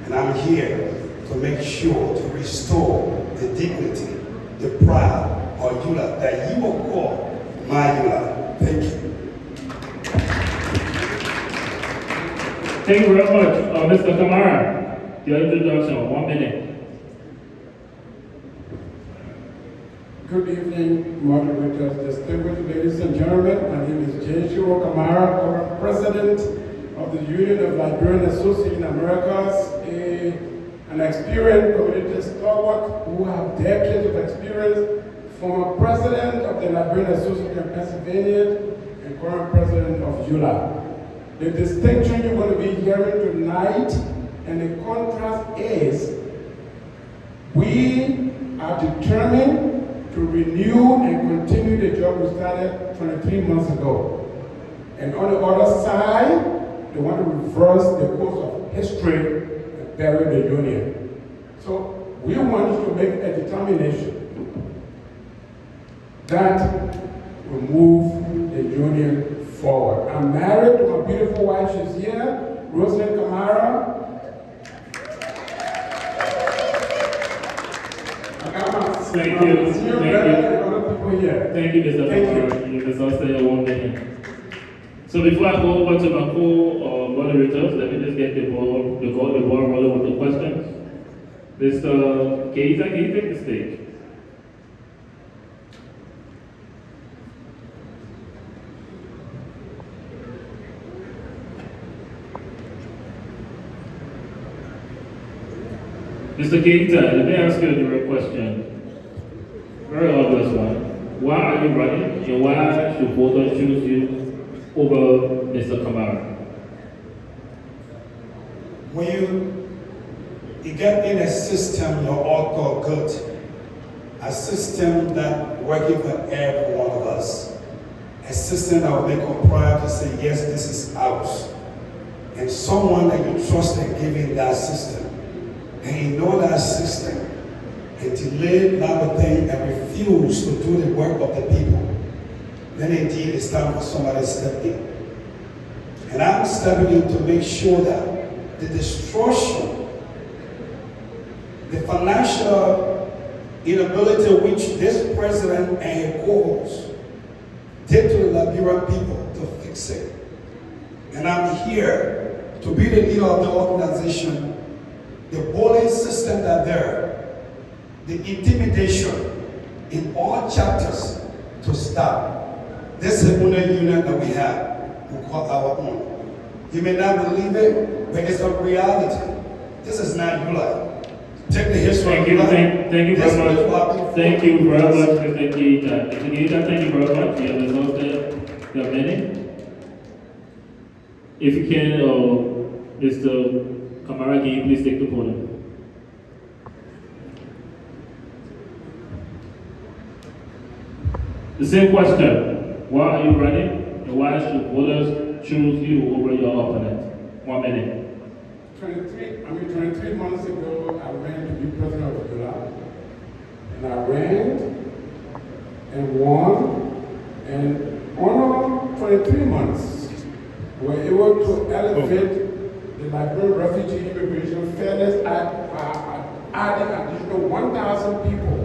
And I'm here to make sure to restore the dignity, the pride of ULAA that you will call my ULAA. Thank you. Thank you very much, Mr. Kamara. Your introduction, 1 minute. Good evening, moderators, distinguished ladies and gentlemen. My name is Joshua Kamara, current president of the Union of Liberian Associates in Americas, an experienced community stalwart who have decades of experience, former president of the Liberian Association in Pennsylvania, and current president of ULAA. The distinction you're going to be hearing tonight and the contrast is we are determined to renew and continue the job we started 23 months ago. And on the other side, they want to reverse the course of history and bury the union. So we want to make a determination that will move the union forward. I'm married to my beautiful wife, she's here, Rosalind Kamara. Thank you. Thank you, Mr. Kamara. You can stay 1 minute. So before I go over to my co-moderators, let me just get the ball rolling with the questions. Mr. Keita, can you take the stage? Mr. Keita, let me ask you a direct question. Very obvious one. Why are you running and why should voters choose you over Mr. Kamara? When you get in a system, you're all called good. A system that working for every one of us. A system that will make us proud to say, yes, this is ours. And someone that you trust and give in that system. And you know that system. And delay that thing and refuse to do the work of the people. Then indeed it's time for somebody to step in. And I'm stepping in to make sure that the destruction, the financial inability which this president and his cohorts did to the Liberian people to fix it. And I'm here to be the leader of the organization, the bullying system that there, the intimidation in all chapters to stop. This is one union that we have, we call our own. You may not believe it, but it's a reality. This is not ULAA. Take the history. Thank you very much. Thank you very much, Mr. Keita. Mr. Keita, thank you very much. You have exhausted your minute. If you can, Mr. Kamara, can you please take the podium? The same question. Why are you running and why should voters choose you over your opponent? 1 minute. 23 months ago, I ran to be president of ULAA. And I ran and won. And on 23 months, we were able to elevate the Liberian Refugee Immigration Fairness Act by adding additional 1,000 people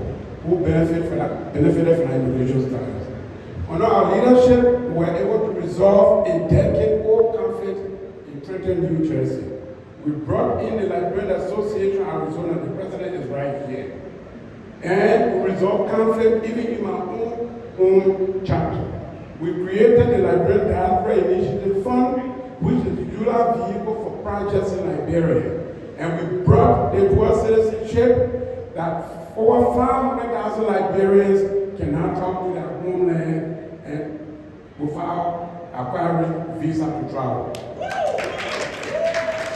who benefited from our immigration status. Under our leadership, we were able to resolve a decade-old conflict in Trenton, New Jersey. We brought in the Liberian Association of Arizona, the president is right here. And we resolved conflict even in my own chapter. We created the Liberian Diaspora Initiative Fund, which is the ULAA vehicle for projects in Liberia. And we brought the dual citizenship that over 500,000 Liberians can now come to their homeland and without acquiring visa to travel.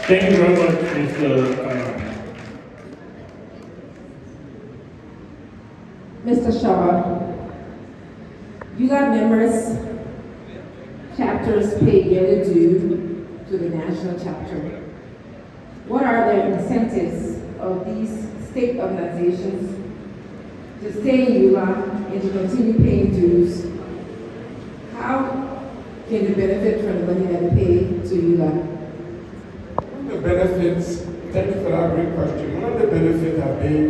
Thank you very much, Mr. Mr. Shaw, ULAA members' chapters pay yearly due to the national chapter. What are the incentives of these state organizations to stay in ULAA and to continue paying dues? How can you benefit from the money that you pay to ULAA? One of the benefits, thank you for that great question. One of the benefits have been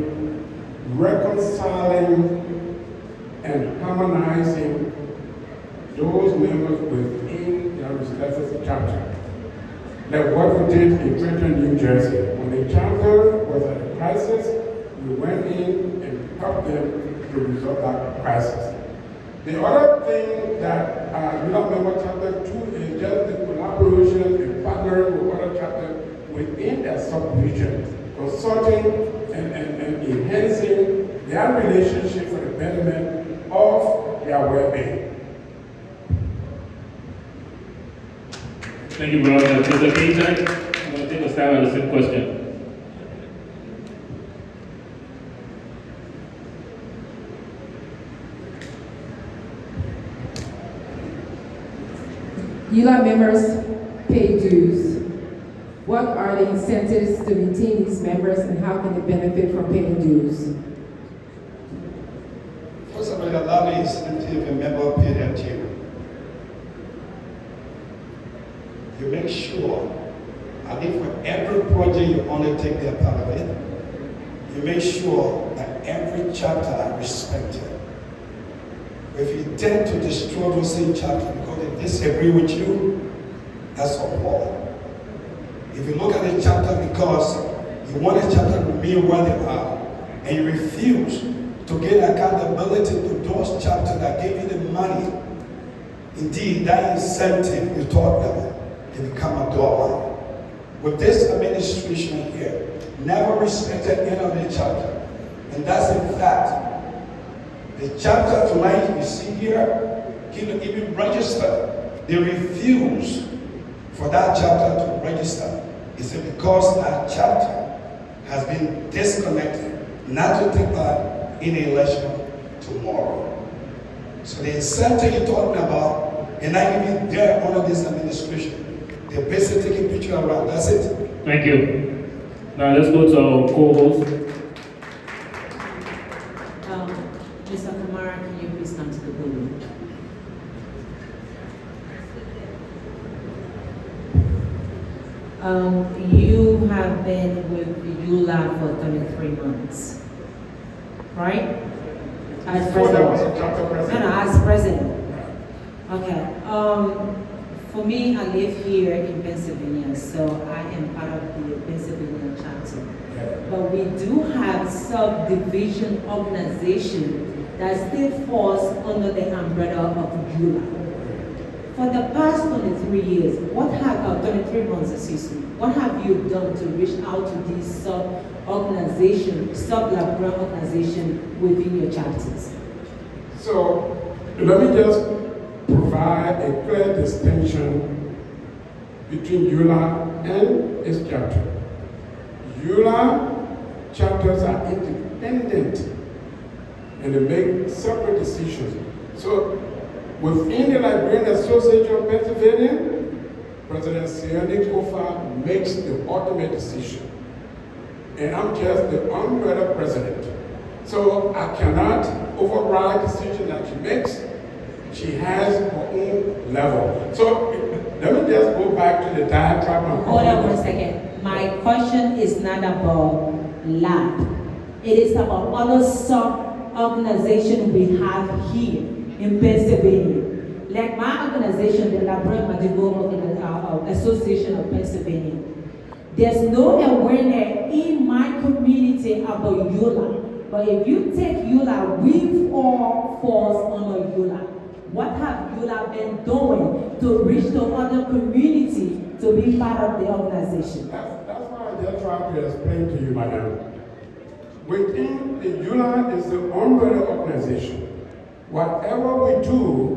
reconciling and harmonizing those members within their respective chapter. Like what we did in Trenton, New Jersey. When the chapter was at a crisis, we went in and helped them to resolve that crisis. The other thing that ULAA member chapter 2 is just the collaboration and partnering with other chapters within their sub-region, consulting and enhancing their relationship for the betterment of their well-being. Thank you, brother. Mr. Keita, I'm going to take a stab at the same question. ULAA members pay dues. What are the incentives to maintain these members and how can they benefit from paying dues? First of all, allow me incentive a member pay their due. You make sure, I think for every project you undertake their part of it, you make sure that every chapter are respected. If you tend to destroy those same chapters because they disagree with you, that's a problem. If you look at the chapter because you want a chapter to remain where they are, and you refuse to get accountability to those chapters that gave you the money, indeed, that incentive you talk about, they become a door. with this administration here, never respected any of the chapter. And that's a fact. The chapter tonight you see here, can even register. They refuse for that chapter to register. Is it because that chapter has been disconnected, not to take part in the election tomorrow? So the incentive you're talking about, and not even there under this administration. They're basically taking picture around. That's it. Thank you. Now let's go to our co-host. Mr. Kamara, can you please come to the podium? You have been with ULAA for 33 months, right? As president. No, as president. Okay. For me, I live here in Pennsylvania, so I am part of the Pennsylvania chapter. But we do have subdivision organization that still falls under the umbrella of ULAA. For the past 23 years, 23 months, excuse me, what have you done to reach out to these sub-organization, sub-labor organization within your chapters? So, let me just provide a clear distinction between ULAA and its chapter. ULAA chapters are independent and they make separate decisions. So, within the Liberian Association of Pennsylvania, President Sione Kofa makes the ultimate decision. And I'm just the umbrella president. So I cannot override decisions that she makes. She has her own level. So let me just go back to the diatribe. Hold on 1 second. My question is not about lab. It is about other sub-organizations we have here in Pennsylvania. Like my organization, the Labrador Association of Pennsylvania. There's no awareness in my community about ULAA. But if you take ULAA, we all falls under ULAA. What have ULAA been doing to reach the other community to be part of the organization? That's why I just tried to explain to you, madam. Within the ULAA is the umbrella organization. Whatever we do,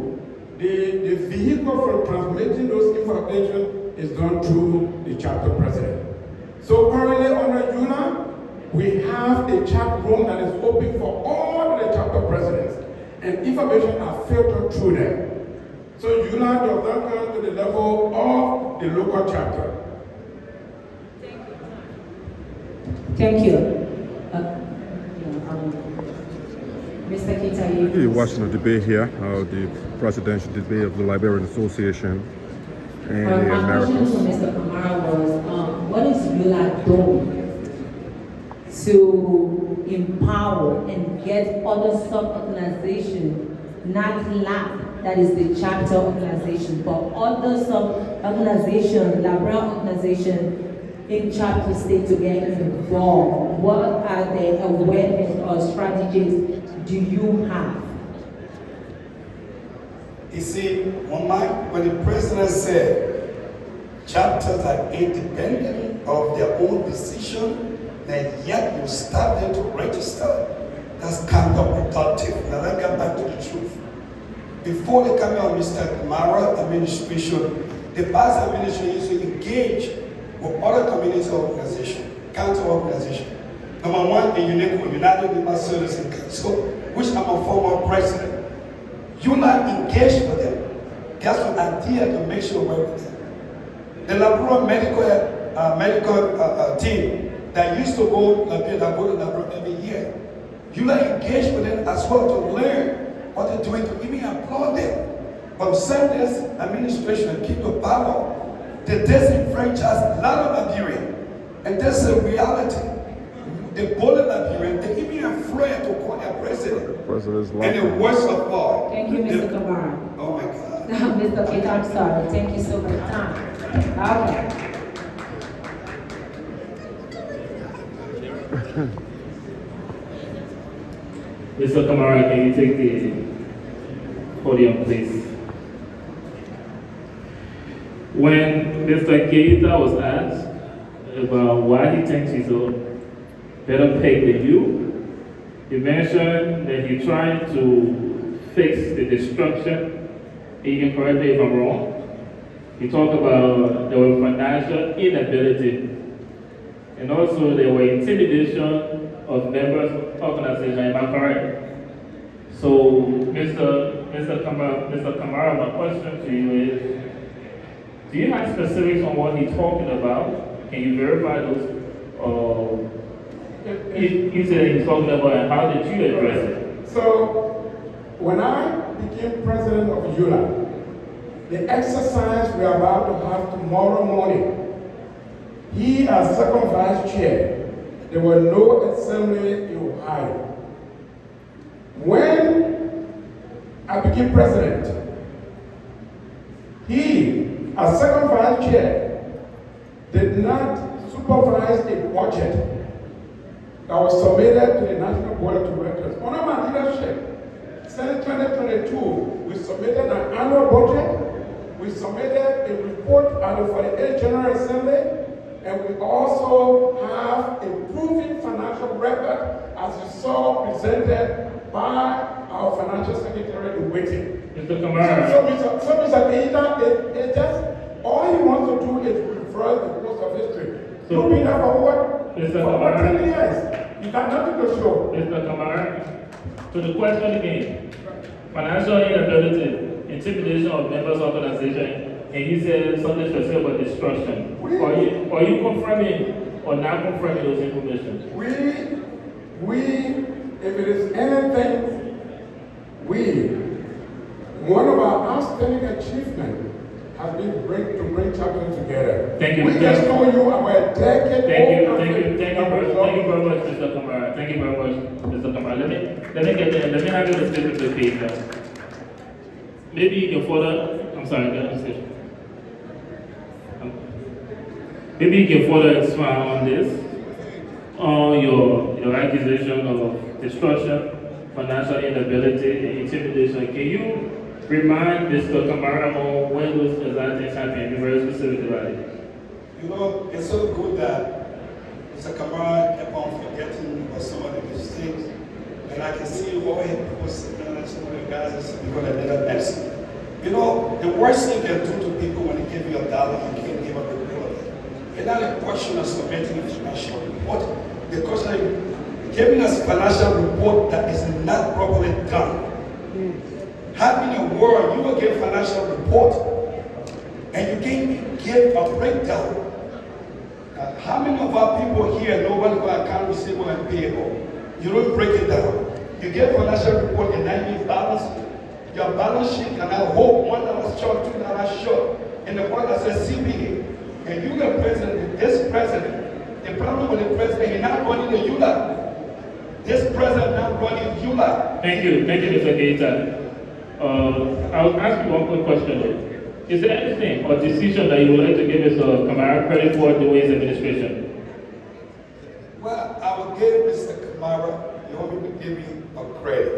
the vehicle for transmitting those information is done through the chapter president. So currently under ULAA, we have a chat room that is open for all the chapter presidents, and information are filtered through them. So ULAA does not come to the level of the local chapter. Thank you. Mr. Kita, You're watching the debate here, the presidential debate of the Liberian Association and the Americas. My question to Mr. Kamara was, what is ULAA doing to empower and get other sub-organizations, not LAP, that is the chapter organization, but other sub-organizations, Labrador organizations in chapter state to get involved? What are the awareness or strategies do you have? You see, when the president said chapters are independent of their own decision, and yet you start them to register, that's counterproductive. Now let's get back to the truth. Before the coming of Mr. Kamara administration, the past administration used to engage with other community organizations, counter organizations. Number one, the United Women's Service in Council, which I'm a former president. ULAA engaged with them. That's an idea to make sure we work with them. The Labrador medical team that used to go to Labrador every year, ULAA engaged with them as well to learn what they're doing, to even applaud them. But send this administration and keep the power. They disenfranchise a lot of Liberians. And that's the reality. The bullet Liberian, they even afraid to call their president. And the worst of all. Thank you, Mr. Kamara. Oh my God. Mr. Kate, I'm sorry. Thank you so much. Okay. Mr. Kamara, can you take the podium, please? When Mr. Keita was asked about why he thinks he's a better pick than you. He mentioned that he's trying to fix the destruction. You can correct me if I'm wrong. He talked about there was financial inability, and also there were intimidation of members of organization. Am I correct? So, Mr. Kamara, my question to you is, do you have specifics on what he's talking about? Can you verify those? You said he's talking about, and how did you address it? So, when I became president of ULAA, the exercise we are about to have tomorrow morning, he as second vice chair, there were no assembly in Ohio. When I became president, he as second vice chair did not supervise a budget that was submitted to the National Board of Directors. Under my leadership, since 2022, we submitted an annual budget. We submitted a report at the 48th General Assembly, and we also have a proven financial record, as you saw presented by our financial secretary in waiting. Mr. Kamara. So Mr. Keita, it just, all he wants to do is reverse the course of history. So, You've been there for what? Mr. For Kamara. 10 years. You got nothing to show. Mr. Kamara, so the question again, financial inability, intimidation of members of organization, and you said something specific about destruction. Are you confirming or not confirming those information? If it is anything, one of our outstanding achievements has been to bring chapters together. Thank you. We just told you about a decade. Thank you very much, Mr. Kamara. Thank you very much, Mr. Kamara. Let me have you to speak with the case. Maybe you can further, I'm sorry, maybe you can further expand on this, on your accusation of destruction, financial inability, intimidation. Can you remind Mr. Kamara on when those exact things happened? Be very specific about it. You know, it's so good that Mr. Kamara kept on forgetting about some of the mistakes. And I can see what he was saying, some of the guys because I never met. You know, the worst thing you can do to people when they give you $1, you can't give up a report. It's not a question of submitting a financial report. The question of giving us a financial report that is not properly done. Having a word, you will give a financial report, and you can't give a breakdown. How many of our people here know what about account receivable and payable? You don't break it down. You get financial report and then you balance. Your balance sheet cannot hold $1 short, $2 short. And the one that says CBA. And you the president, this president, the problem with the president, he's not running the ULAA. This president not running ULAA. Thank you, Mr. Keita. I'll ask you one quick question. Is there anything or decision that you would like to give Mr. Kamara credit for during his administration? Well, I will give Mr. Kamara, you want me to give you a credit?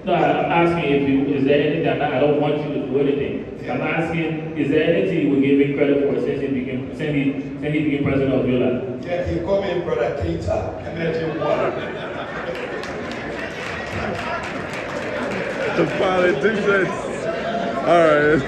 No, I'm asking is there anything I don't want you to do anything. Yeah. I'm asking, is there anything you would give him credit for since he became president of ULAA? Yeah, he called me Brother Keita, Imagine one. The politicians. All right.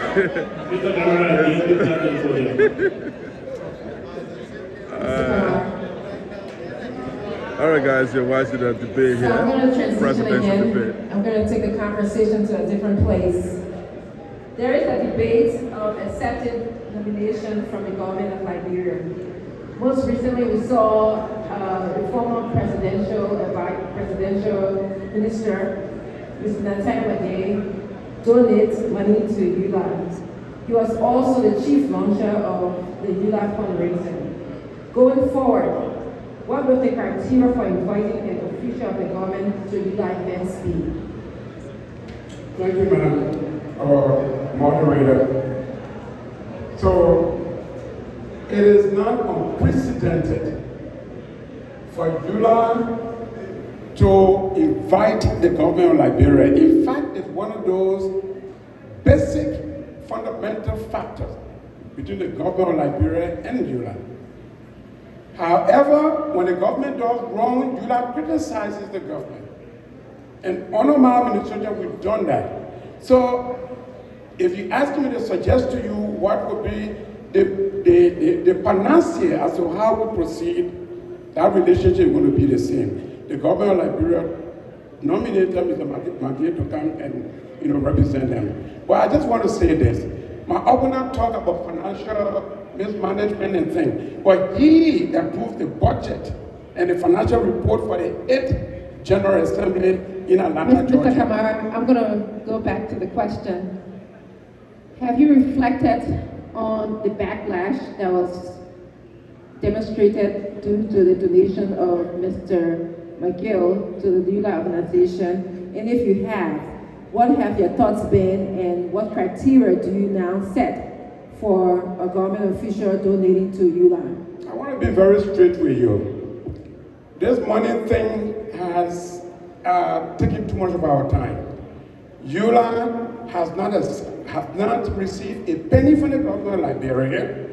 All right, guys, you're watching the debate here. So I'm going to transition Presidential again. debate. I'm going to take the conversation to a different place. There is a debate of accepted nomination from the government of Liberia. Most recently, we saw the former presidential minister, Mr. Nathan Wade, donate money to ULAA. He was also the chief launcher of the ULAA fundraising. Going forward, what will the criteria for inviting an official of the government to ULAA events be? Thank you, Madam Moderator. So, it is not unprecedented for ULAA to invite the government of Liberia. In fact, it's one of those basic fundamental factors between the government of Liberia and ULAA. However, when the government does wrong, ULAA criticizes the government. And under my administration, we've done that. So, if you ask me to suggest to you what would be the panacea as to how we proceed, that relationship is going to be the same. The government of Liberia nominated Mr. Magie to come and represent them. But I just want to say this. My opponent talk about financial mismanagement and things, but he approved the budget and the financial report for the 8th General Assembly in Atlanta, Georgia. Mr. Kamara, I'm going to go back to the question. Have you reflected on the backlash that was demonstrated due to the donation of Mr. McGill to the ULAA organization? And if you have, what have your thoughts been and what criteria do you now set for a government official donating to ULAA? I want to be very straight with you. This money thing has taken too much of our time. ULAA has not received a penny from the government of Liberia,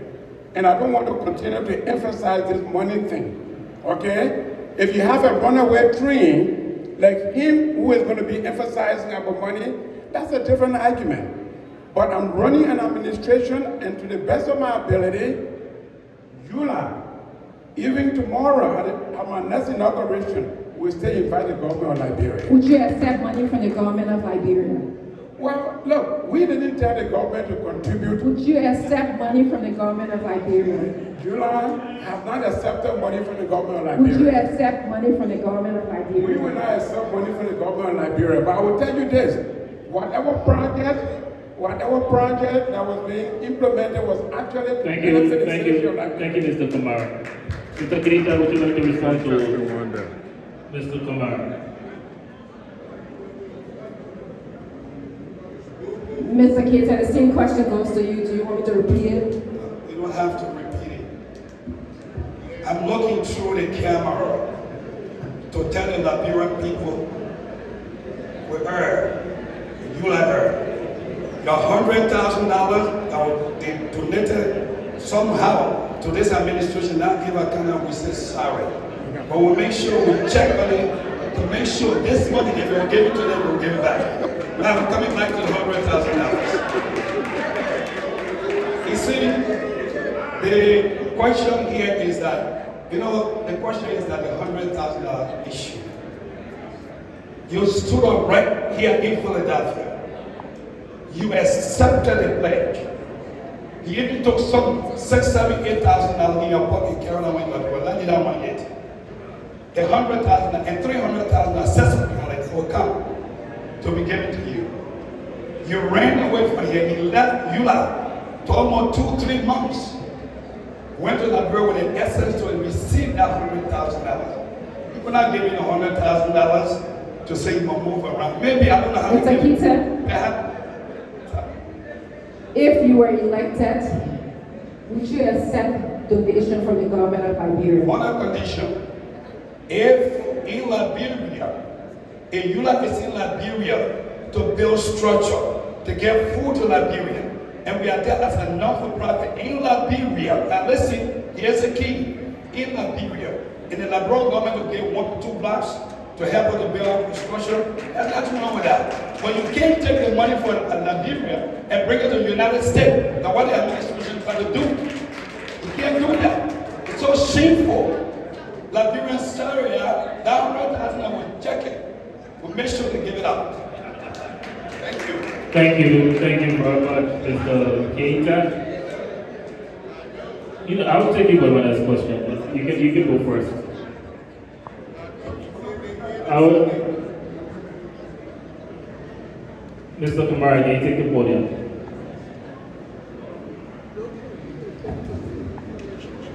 and I don't want to continue to emphasize this money thing, okay? If you have a runaway train, like him who is going to be emphasizing about money, that's a different argument. But I'm running an administration, and to the best of my ability, ULAA, even tomorrow at my next inauguration, will still invite the government of Liberia. Would you accept money from the government of Liberia? Well, look, we didn't tell the government to contribute. Would you accept money from the government of Liberia? ULAA have not accepted money from the government of Liberia. Would you accept money from the government of Liberia? We will not accept money from the government of Liberia, but I will tell you this, whatever project that was being implemented was actually Thank you, Mr. Kamara. Mr. Kirita, would you like to respond to Mr. Kamara? Mr. Keita, the same question goes to you. Do you want me to repeat it? You don't have to repeat it. I'm looking through the camera to tell the Liberian people we erred, you erred. Your $100,000 that they donated somehow to this administration, now give account and we say sorry. But we'll make sure we check on it to make sure this money, if we'll give it to them, we'll give it back. Now I'm coming back to the $100,000. You see, the question here is that, the question is that the $100,000 issue. You stood up right here in Philadelphia. You accepted the pledge. He even took some $6,000, $7,000, $8,000 in your pocket, carrying on when you were landing that money yet. The $100,000 and $300,000 assessment will come to be given to you. You ran away from here. You left ULAA to almost 2-3 months. Went to Liberia with an essence to receive that $100,000. People not giving you $100,000 to say you will move around. Maybe I don't know how to Mr. Keita, if you were elected, would you accept donation from the government of Liberia? On a condition. If in Liberia, if ULAA is in Liberia to build structure, to get food to Liberia, and we are there as a non-for-profit in Liberia. Now listen, here's the key. In Liberia, in the Liberian government will give 1 to 2 blocks to help with the build structure. There's nothing wrong with that. But you can't take the money from Liberia and bring it to the United States. Now what the administration trying to do? You can't do that. It's so shameful. Liberian salary, that $100,000 will check it. We'll make sure to give it up. Thank you. Thank you very much, Mr. Keita. I'll take you by my next question. You can go first. Mr. Kamara, can you take the podium?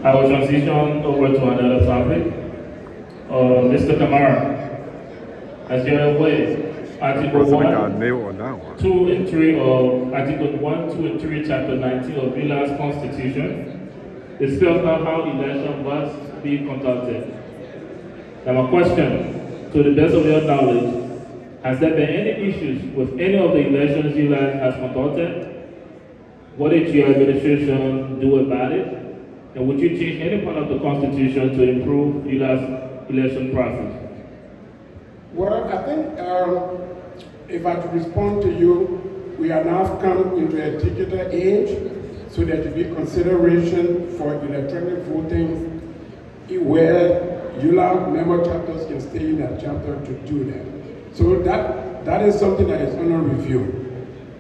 I will transition over to another topic. Mr. Kamara, as you're aware, Article 1, 2, and 3 of Article 1, 2, and 3, Chapter 19 of ULAA's Constitution, it spells out how election must be conducted. Now my question, to the best of your knowledge, has there been any issues with any of the elections ULAA has conducted? What did your administration do about it? And would you change any part of the Constitution to improve ULA's election process? Well, I think if I could respond to you, we are now come into a digital age, so there should be consideration for electronic voting where ULA member chapters can stay in a chapter to do that. So that is something that is under review.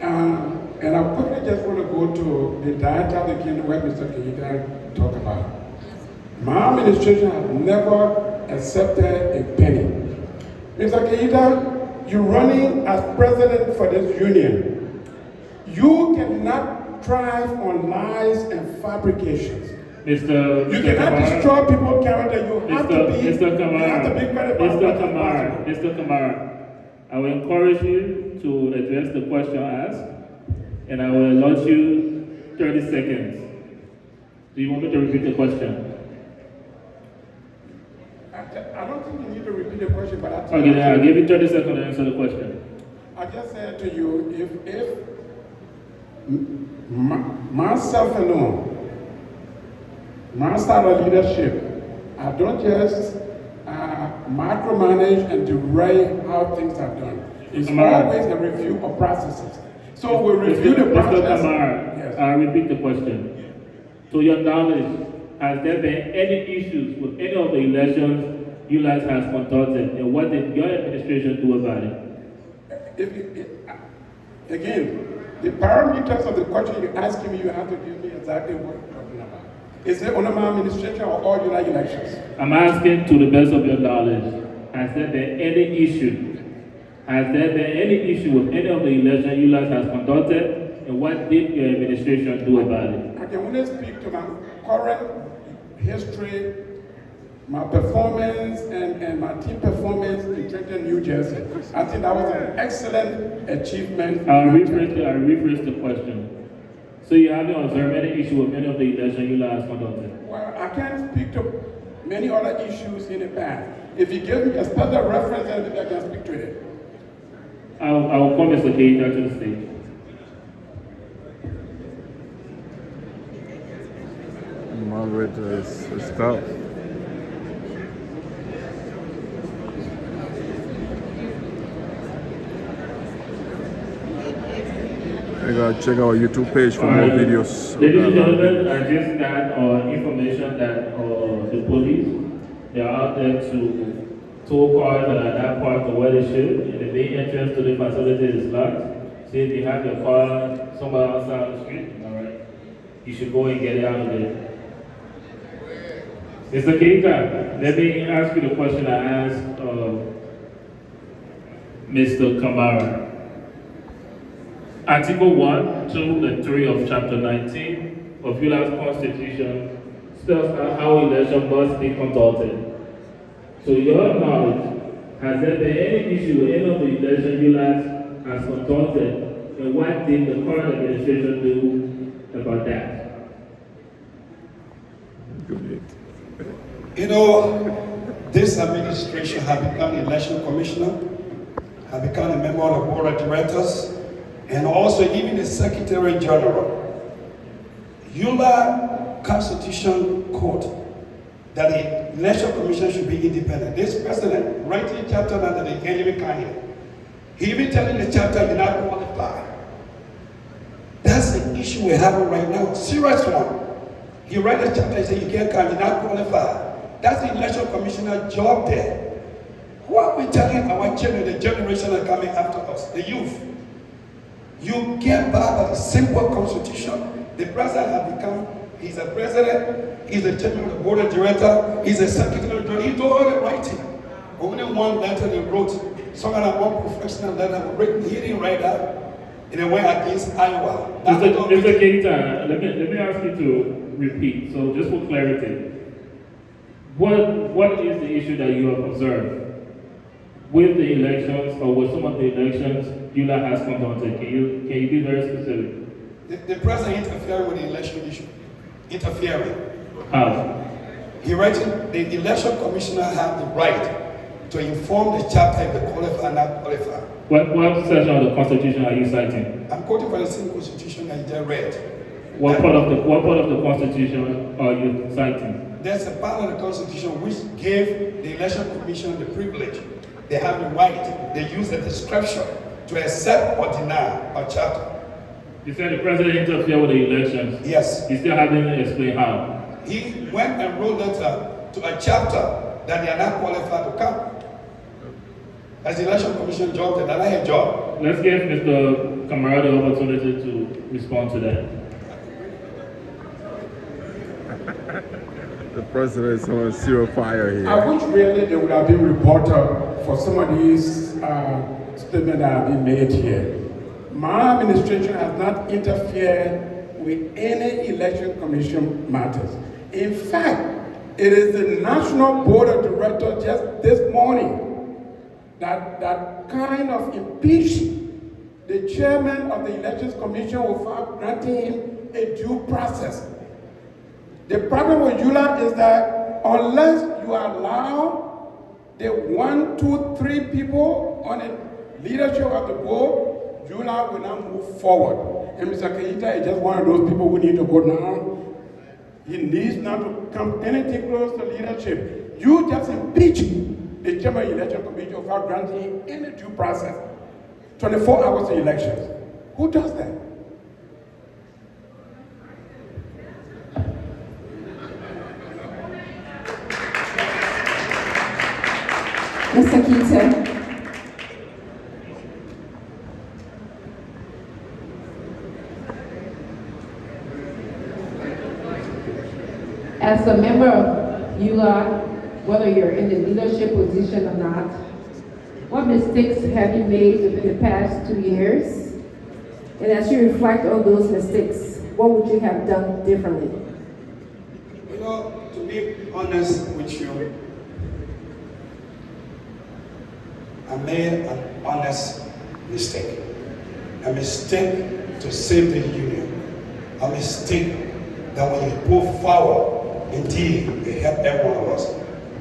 And I quickly just want to go to the diet of the kingdom where Mr. Keita talked about. My administration has never accepted a penny. Mr. Keita, you're running as president for this union. You cannot thrive on lies and fabrications. You cannot destroy people's character. You have to be credible. Mr. Kamara, I will encourage you to address the question asked, and I will allot you 30 seconds. Do you want me to repeat the question? I don't think you need to repeat the question, but I'll give you 30 seconds to answer the question. I just said to you, if myself alone, my style of leadership, I don't just micromanage and direct how things are done. It's always a review of processes. So we review the process. Mr. Kamara, yes. I'll repeat the question. To your knowledge, has there been any issues with any of the elections ULAA has conducted, and what did your administration do about it? Again, the parameters of the question you're asking me, you have to give me exactly what you're talking about. Is it under my administration or all ULAA elections? I'm asking to the best of your knowledge, has there been any issue? Has there been any issue with any of the elections ULAA has conducted, and what did your administration do about it? I can only speak to my current history, my performance, and my team performance in Trenton, New Jersey. I think that was an excellent achievement. I'll rephrase the question. So you haven't observed any issue with any of the elections ULAA has conducted? Well, I can't speak to many other issues in the past. If you give me a special reference, then I can speak to it. I will call Mr. Keita to the stage. Moderator is tough. You gotta check our YouTube page for more videos. Ladies and gentlemen, I just got information that the police, they are out there to tow cars that are not parked where they should, and the main entrance to the facility is locked. So if you have your car somewhere outside the street, all right, you should go and get it out of there. Mr. Keita, let me ask you the question I asked Mr. Kamara. Article 1, 2, and 3 of Chapter 19 of ULAA's Constitution spells out how election must be conducted. So your knowledge, has there been any issue with any of the election ULAA has conducted, and what did the current administration do about that? You know, this administration has become an election commissioner, has become a member of the board of directors, and also even the Secretary General. ULAA Constitution Court that the election commission should be independent. This president, writing chapter under the enemy candidate, he even telling the chapter you're not qualified. That's the issue we're having right now, serious one. He write a chapter and say you can't come, you're not qualified. That's the election commissioner job there. Who are we telling our children, the generation that are coming after us, the youth? You get by the simple constitution. The president has become, he's a president, he's the chairman of the board of directors, he's a secretary general, he do all the writing. Only one letter they wrote, some of them more professional letter written, he didn't write that. And it went against Iowa. Mr. Keita, let me ask you to repeat, so just for clarity. What is the issue that you have observed with the elections or with some of the elections ULAA has conducted? Can you be very specific? The president interfering with the election issue. Interfering. How? He writes the election commissioner has the right to inform the chapter if they qualify or not qualify. What section of the Constitution are you citing? I'm quoting from the same Constitution that you just read. What part of the Constitution are you citing? There's a part of the Constitution which gave the Election Commission the privilege. They have the right. They use the discretion to accept or deny a charter. You said the president interfered with the elections. Yes. He still hasn't explained how. He went and wrote letter to a chapter that they are not qualified to come. As the Election Commission job, they deny a job. Let's give Mr. Kamara the opportunity to respond to that. The president is on zero fire here. I wish really there would have been reporter for some of these statements that have been made here. My administration has not interfered with any election commission matters. In fact, it is the National Board of Directors just this morning that kind of impeached the chairman of the Elections Commission without granting him a due process. The problem with ULAA is that unless you allow the 1, 2, 3 people on the leadership of the board, ULAA will not move forward. And Mr. Keita is just one of those people who need to go down. He needs not to come anything close to leadership. You just impeach the chairman of the election commission without granting him any due process. 24 hours of elections. Who does that? Mr. Keita. As a member of ULAA, whether you're in the leadership position or not, what mistakes have you made within the past 2 years? And as you reflect on those mistakes, what would you have done differently? You know, to be honest with you, I made an honest mistake. A mistake to save the union. A mistake that when you move forward, indeed, it helped every one of us.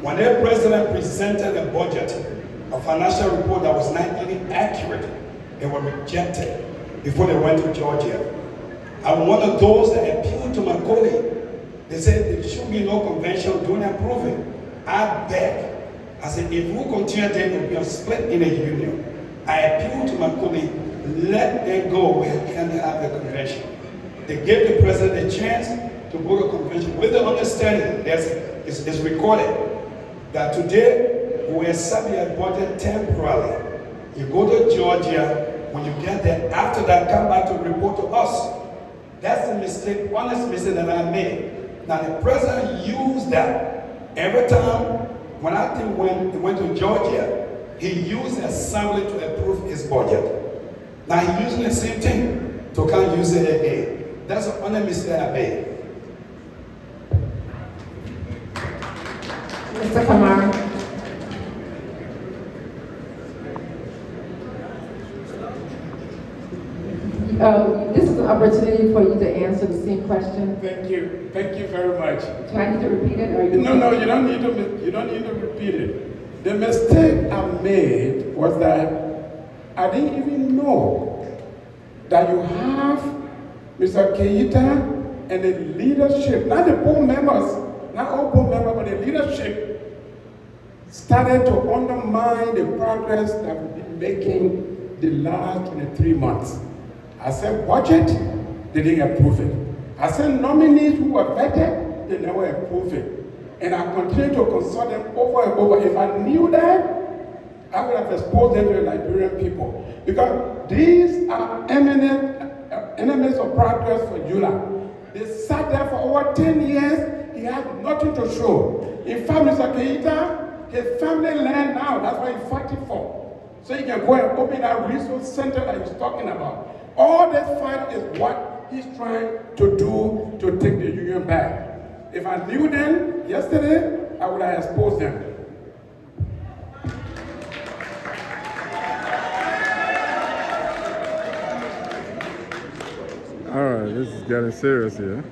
When the president presented a budget, a financial report that was not really accurate, it was rejected before they went to Georgia. I'm one of those that appealed to my colleague. They said there should be no convention doing approving. I beg. I said, if we continue, then there will be a split in the union. I appealed to my colleague, let them go. We can have the convention. They gave the president a chance to go to convention with the understanding, it's recorded, that today we accept the budget temporarily. You go to Georgia, when you get there, after that, come back to report to us. That's the mistake, honest mistake that I made. Now the president used that every time. When I think when he went to Georgia, he used the assembly to approve his budget. Now he's using the same thing to come use it again. That's the only mistake I made. Mr. Kamara. This is an opportunity for you to answer the same question. Thank you. Thank you very much. Do I need to repeat it? Or No, you don't need to repeat it. The mistake I made was that I didn't even know that you have Mr. Keita and the leadership, not the board members, not all board members, but the leadership started to undermine the progress that we've been making the last 23 months. I said budget, they didn't approve it. I said nominees who were vetted, they never approved it. And I continued to consult them over and over. If I knew that, I would have exposed them to the Liberian people. Because these are enemies of progress for ULAA. They sat there for over 10 years, he had nothing to show. In fact, Mr. Keita, his family land now, that's what he's fighting for. So he can go and open that resource center that he's talking about. All this fight is what he's trying to do to take the union back. If I knew them yesterday, I would have exposed them. All right, this is getting serious here.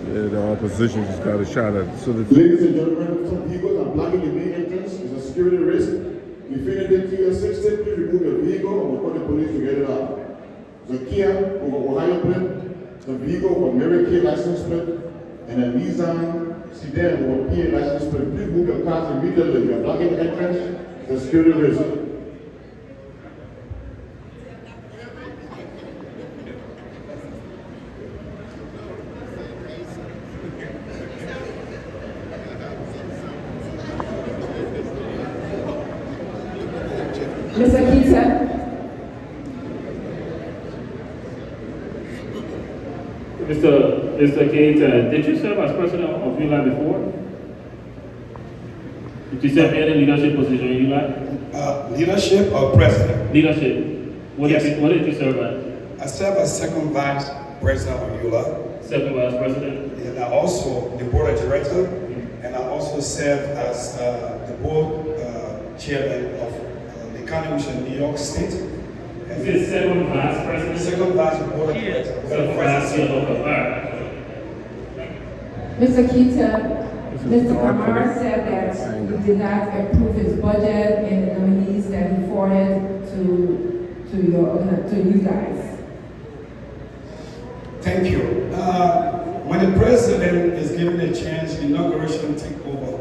Yeah, the opposition just got a shot at. So ladies and gentlemen, some vehicles are blocking the main entrance. It's a security risk. If you need to 6 please remove your vehicle and we'll call the police to get it out. Zakia over Ohio plate, the Vigo over Mary Kay license plate, and a Nissan sedan over PA license plate. Please move your cars immediately. You are blocking the entrance, the security risk. Mr. Keita. Mr. Keita, did you serve as president of ULAA before? Did you serve in any leadership position in ULAA? Leadership or president? Leadership. What did you serve as? I serve as second vice president of ULAA. Second vice president? And I also the board of director, and I also serve as the board chairman of the county commission in New York State. Is this second vice president? Second vice board of director. Second vice president. Mr. Keita, Mr. Kamara said that he did not approve his budget and the nominees that he forwarded to you guys. Thank you. When the president is given a chance, inauguration to take over,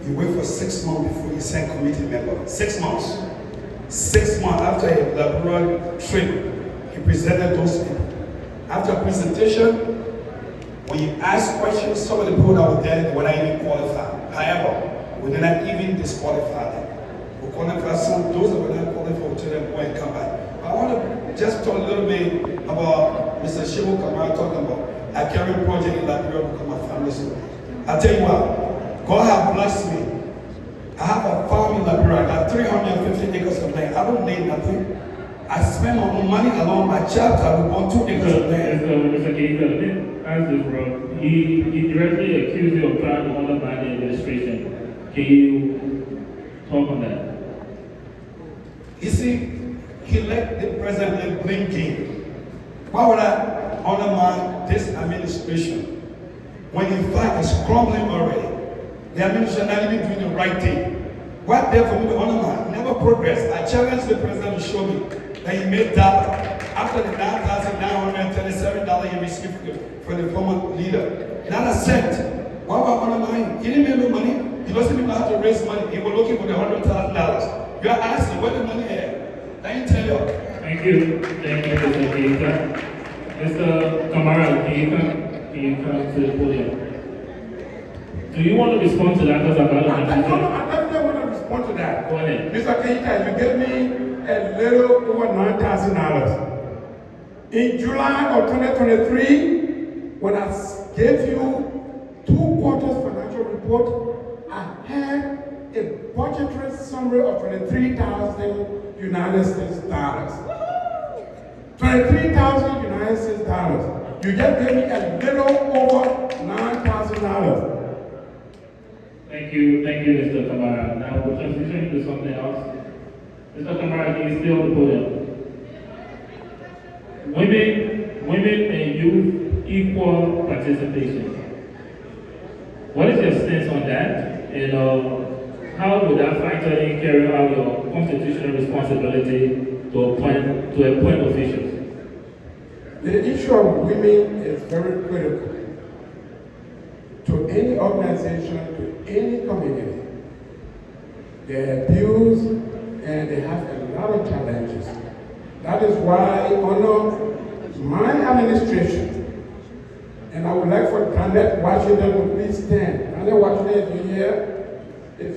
you wait for 6 months before you send committee members. 6 months. 6 months after a laboral trip, he presented those people. After presentation, when you ask questions, some of the people that were there were not even qualified. However, we did not even disqualify them. We qualified some, those that were not qualified, we tell them go and come back. I want to just talk a little bit about Mr. Shehu Kamara talking about a caring project in Liberia become my family story. I tell you what, God has blessed me. I have a farm in Liberia. I got 350 acres of land. I don't need nothing. I spend my own money along my chapter with 2 acres of land. Mr. Keita, let me ask this, bro. He directly accused you of trying to undermine the administration. Can you talk on that? You see, he let the president blame game. Why would I undermine this administration when in fact it's crumbling already? The administration not even doing the right thing. What there for me to undermine? Never progress. I challenge the president to show me that he made dollar after the $9,937 he received from the former leader. Not a cent. Why would I undermine? He didn't make no money. He doesn't even know how to raise money. He was looking for the $100,000. You are asking where the money is. I didn't tell you. Thank you. Thank you, Mr. Keita. Mr. Kamara, can you come to the podium? Do you want to respond to that? Because I definitely want to respond to that. Go ahead. Mr. Keita, you gave me a little over $9,000. In July of 2023, when I gave you 2 quarters financial report, I had a budgetary summary of 23,000 United States dollars. 23,000 United States dollars. You just gave me a little over $9,000. Thank you, Mr. Kamara. Now we'll transition to something else. Mr. Kamara, can you stay on the podium? Women and youth equal participation. What is your stance on that? And how would that factor in carrying out your constitutional responsibility to appoint officials? The issue of women is very critical to any organization, to any community. They're abused and they have a lot of challenges. That is why under my administration, and I would like for Janet Washington to please stand. Janet Washington, if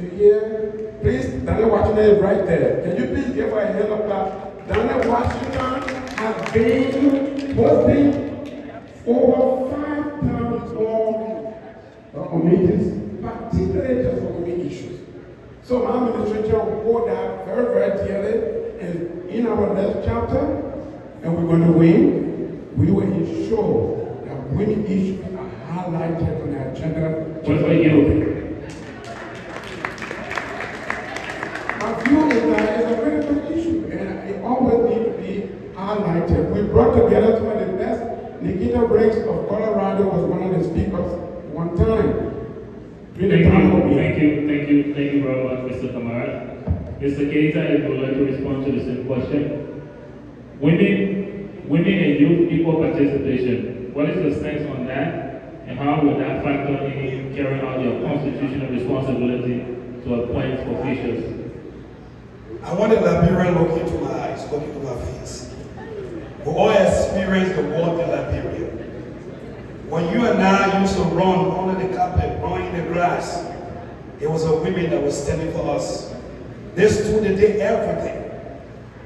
you hear, please, Janet Washington is right there. Can you please give her a hand of clap? Janet Washington has been hosting over 5,000 meetings, particularly just for women issues. So my administration will hold that very, very dearly, and in our next chapter, and we're going to win, we will ensure that women issues are highlighted on the agenda. Just for you. My view is that it's a very good issue, and it always needs to be highlighted. We brought together some of the best. Nikita Briggs of Colorado was one of the speakers one time. Thank you very much, Mr. Kamara. Mr. Keita, if you would like to respond to the same question. Women women and youth equal participation. What is your stance on that, and how will that factor in carrying out your constitutional responsibility to appoint officials? I want a Liberian look into my eyes, look into my face. We all experienced the war in Liberia. When you and I used to run under the carpet, run in the grass, it was a women that was standing for us. They stood the day everything.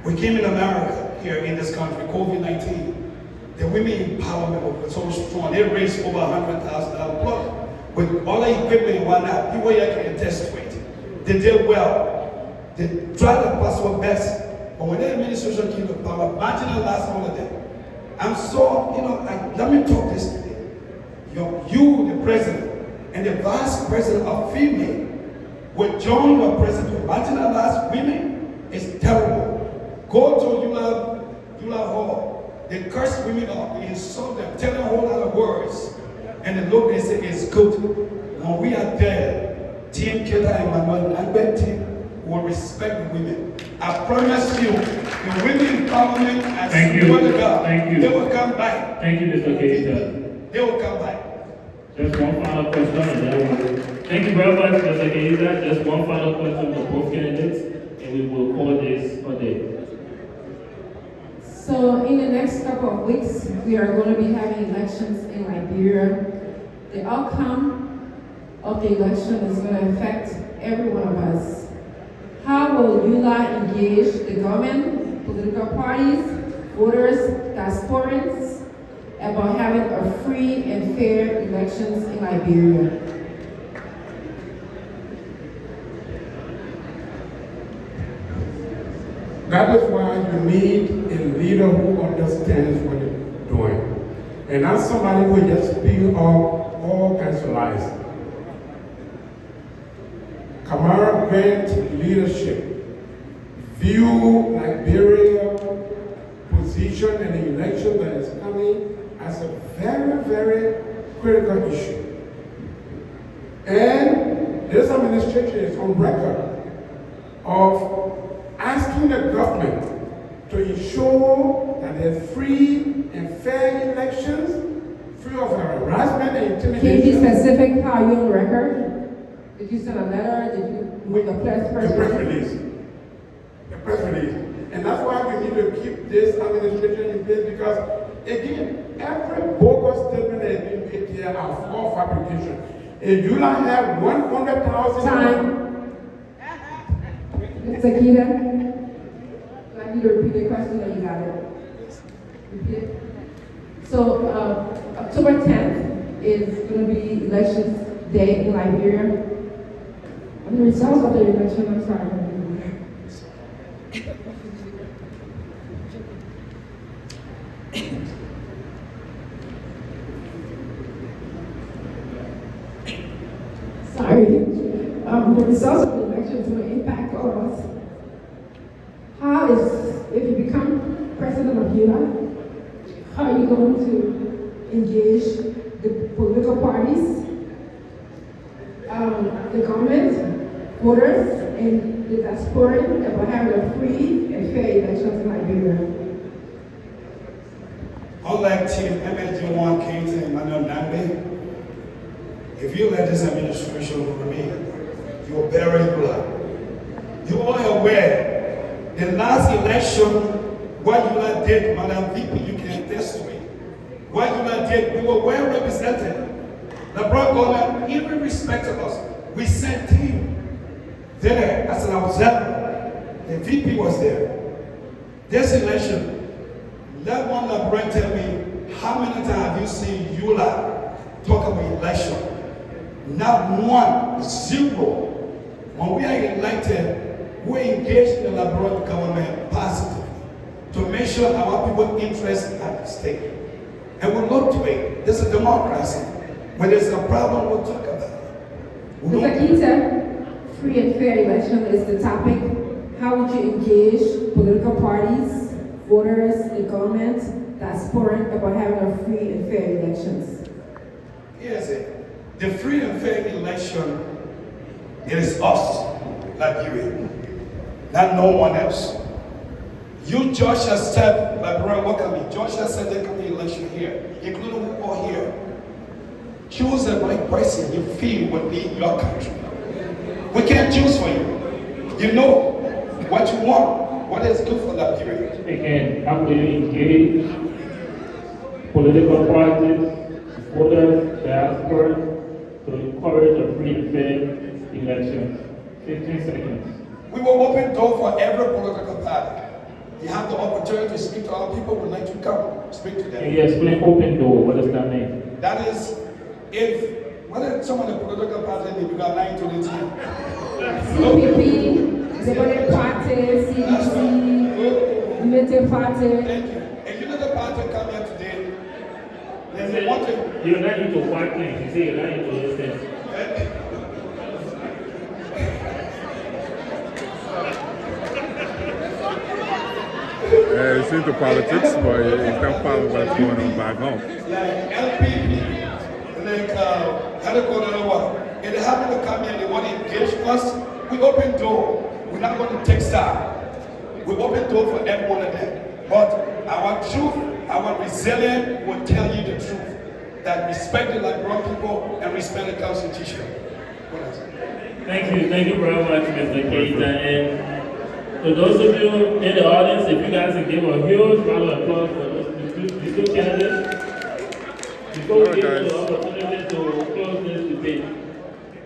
We came in America, here in this country, COVID-19. The women empowerment was so strong. They raised over $100,000 plus. With all the equipment and whatnot, people here can attest to it. They did well. They tried to pass what best. But when the administration came to power, imagine the last holiday. I'm so, let me talk this today. You, the president, and the vice president are female. With John, your president, imagine the last women. It's terrible. Go to ULAA Hall. They curse women up, they insult them, tell them a whole lot of words. And the look, they say it's good. When we are there, Team Keta and Manuel and team will respect the women. I promise you, the women empowerment as Thank you. They will come back. Thank you, Mr. Keita. They will come back. Just one final question, and then we'll... Thank you very much, Mr. Keita. Just one final question for both candidates, and we will call this a day. So in the next couple of weeks, we are going to be having elections in Liberia. The outcome of the election is going to affect every one of us. How will ULAA engage the government, political parties, voters, diasporans about having a free and fair elections in Liberia? That is why you need a leader who understands what you're doing. And not somebody who just speak all kinds of lies. Kamara Grant leadership view Liberia position in the election that is coming as a very, very critical issue. And this administration is on record of asking the government to ensure that there are free and fair elections, free of harassment and intimidation. Can you be specific how you're on record? Did you send a letter? Did you with a press release? The press release. And that's why we need to keep this administration in place because, again, every bogus statement that has been made here are false fabrication. If you don't have 100,000... Time. Mr. Keita, I need to repeat the question that you got it. Repeat it. So, October 10th is going to be elections day in Liberia. And the results of the election, I'm sorry. Sorry. The results of the election will impact all of us. How is, if you become president of ULAA, how are you going to engage the political parties, the government, voters, and the diaspora about having a free and fair elections in Liberia? Unlike Team MSG1 Keita and Manuel Nambe, if you let this administration remain, you will bury ULAA. You are aware, the last election, what ULAA did, Madam VP, you can attest to it. What ULAA did, we were well represented. The broad government even respected us. We sent team there as an observer. The VP was there. This election, let one Liberian tell me how many times have you seen ULAA talk about election? Not one, zero. When we are elected, we engage in the Liberian government positively to make sure our people's interests are at stake. And we look to it. This is democracy. When there's a problem, we'll talk about it. Mr. Keita, free and fair election is the topic. How would you engage political parties, voters, the government, diaspora about having a free and fair elections? Here's it. The free and fair election, it is us, Liberia, not no one else. You, Joshua said, my brother, welcome me. Joshua said there can be election here, including who are here. Choose the right person you feel would be your country. We can't choose for you. You know what you want, what is good for that period. Again, how do you engage political parties, voters, diaspora to encourage a free and fair election? 15 seconds. We will open door for every political party. You have the opportunity to speak to our people. We'd like to come speak to them. Can you explain open door? What does that mean? That is, what if some of the political parties they got 9 to 18? CPP, Democratic Party, CDC, Unity Party. Thank you. If you know the party come here today, then they want to. You're not into white things. You say you're not into those things. He's into politics, but he can't follow what's going on back home. Like LPP, like what? If they happen to come here and they want to engage us, we open door. We're not going to take side. We open door for every one of them. But our truth, our resilience will tell you the truth. That respect the Liberian people and respect the Constitution. Thank you very much, Mr. Keita. And for those of you in the audience, if you guys can give a huge round of applause for these two candidates. Before we give you the opportunity to close this debate,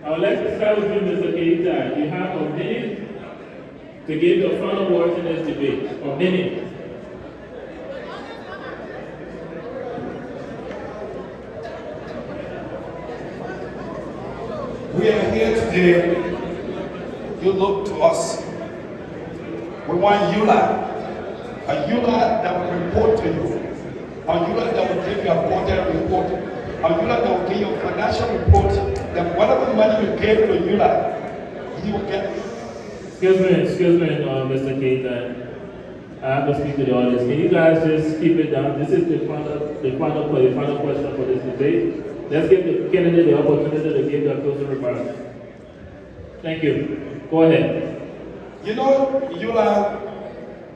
I would like to start with you, Mr. Keita. You have a minute to give your final words in this debate. A minute. We are here today. You look to us. We want ULAA. A ULAA that will report to you. A ULAA that will give you a quarterly report. A ULAA that will give you a financial report. That whatever money you gave to ULAA, you will get. Excuse me, Mr. Keita. I have to speak to the audience. Can you guys just keep it down? This is the final question for this debate. Let's give the candidate the opportunity to give their closing remarks. Thank you. Go ahead. You know, ULAA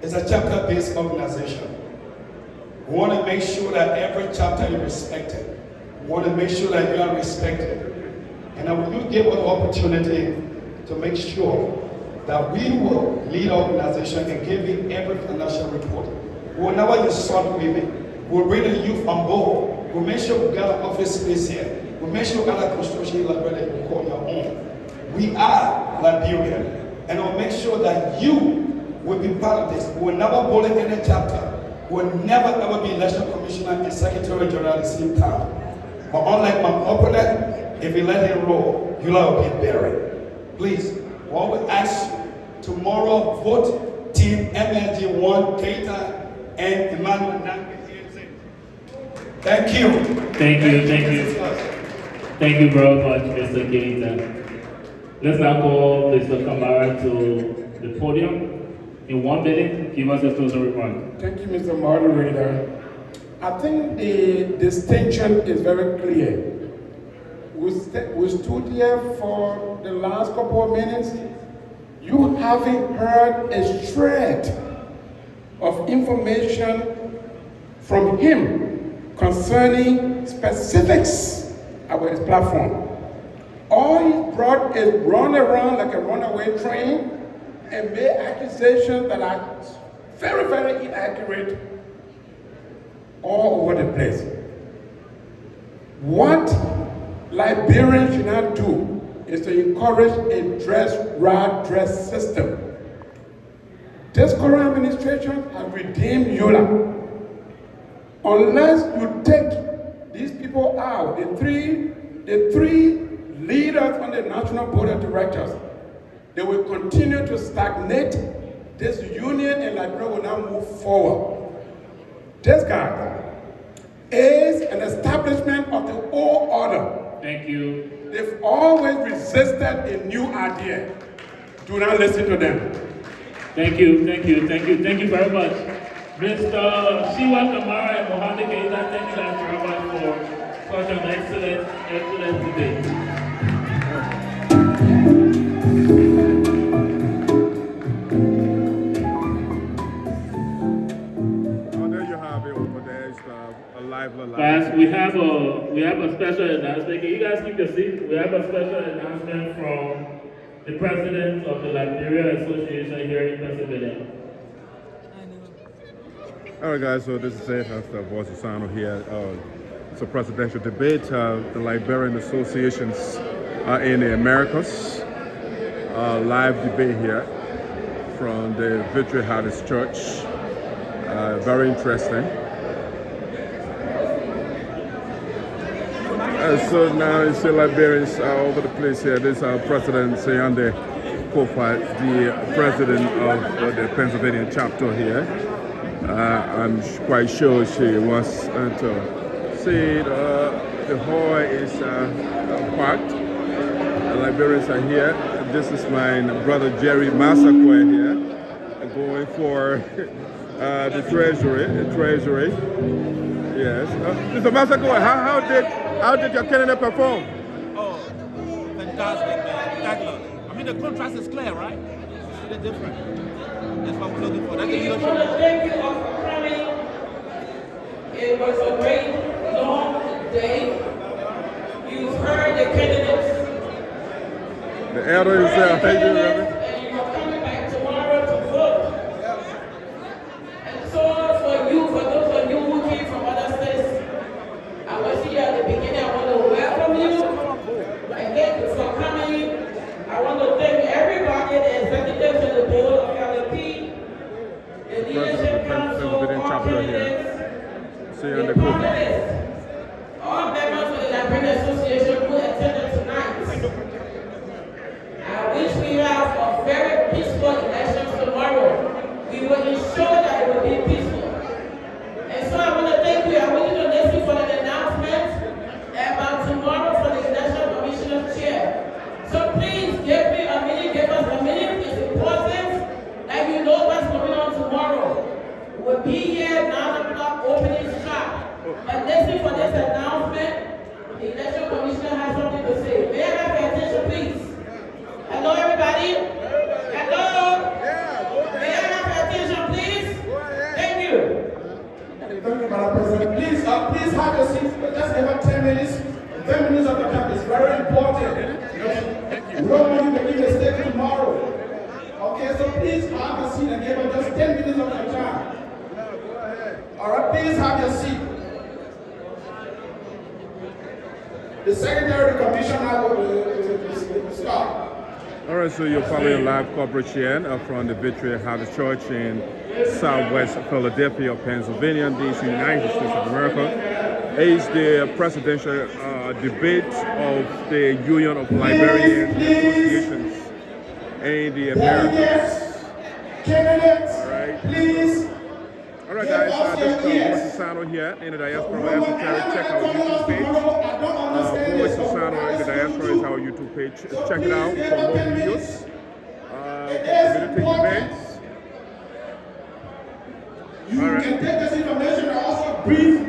is a chapter-based organization. We want to make sure that every chapter is respected. We want to make sure that you are respected. And when you give us the opportunity to make sure that we will lead our organization and give you every financial report. We will never insult women. We'll bring the youth on board. We'll make sure we got an office space here. We'll make sure we got a construction in Liberia that you call your own. We are Liberian. And we'll make sure that you will be part of this. We will never bully any chapter. We will never ever be election commissioner and secretary general at the same time. But unlike my opponent, if you let him roll, you'll all be buried. Please, what we ask you, tomorrow vote Team MLG1, Keita, and Emmanuel Nangbe. Thank you. Thank you very much, Mr. Keita. Let's now call Mr. Kamara to the podium. In 1 minute, give us a closing remark. Thank you, Mr. Moderator. I think the distinction is very clear. We stood here for the last couple of minutes. You haven't heard a shred of information from him concerning specifics about his platform. All he brought is run around like a runaway train and made accusations that are very, very inaccurate all over the place. What Liberians should not do is to encourage a dress system. This current administration has redeemed ULAA. Unless you take these people out, the three leaders on the National Board of Directors, they will continue to stagnate. This union in Liberia will not move forward. This guy is an establishment of the old order. Thank you. They've always resisted a new idea. Do not listen to them. Thank you very much. Mr. Shiwa Kamara and Mohammed Keita, thank you guys very much for such an excellent debate. special announcement. Can you guys keep your seat? We have a special announcement from the president of the Liberia Association here in Pennsylvania. All right, guys, so this is it. That's the Voice of Sound here. It's a presidential debate. The Liberian Associations in the Americas. Live debate here from the Victory Harvest Church. Very interesting. So now you see Liberians all over the place here. This is our President Sayande Kofa, the president of the Pennsylvania chapter here. I'm quite sure she wants to see the hall is packed. The Liberians are here. This is my brother Jerry Massacre here, going for the treasury. Yes. Mr. Massacre, how did your candidate perform? Oh, fantastic, man. Spectacular. I mean, the contrast is clear, right? It's really different. That's what we're looking for. That's the We leadership. want to thank you all for coming. It was a great, long day. You've heard the candidates. The elder is there. Thank you, Reverend. And you are coming back tomorrow to vote. And so for you, for those of you who came from other states, I was here at the beginning. I want to welcome you. Again, for coming. I want to thank everybody, the executives and the board of LLP, the leadership council, all candidates, the panelists, all members of the Liberian Association who attended tonight. I wish we have a very peaceful election tomorrow. We will ensure that it will be peaceful. And so I want to thank you. I want you to listen for the announcement about tomorrow for the election commissioner's chair. So please give me a minute, give us a minute. It's important that you know what's going on tomorrow. We'll be here 9 o'clock opening sharp. But listen for this announcement. The election commissioner has something to say. May I have your attention, please? Hello, everybody? Hello? May I have your attention, please? Thank you. Thank you, Madam President. Please have your seats. Just give us 10 minutes. 10 minutes of the time is very important. We don't want you to make a mistake tomorrow. Okay, so please have a seat and give us just 10 minutes of your time. All right, please have your seat. The Secretary of the Commission now will start. All right, so you're following live coverage here from the Victory Harvest Church in Southwest Philadelphia, Pennsylvania, these United States of America. It's the presidential debate of the Union of Liberian Associations in the Americas. Candidates, all right. Please. All right, guys, this is Voice of Sound here in the Diaspora Esoteric. Check our YouTube page. Voice of Sound in the Diaspora is our YouTube page. Check it out for more videos, for community events. You can take this information and also brief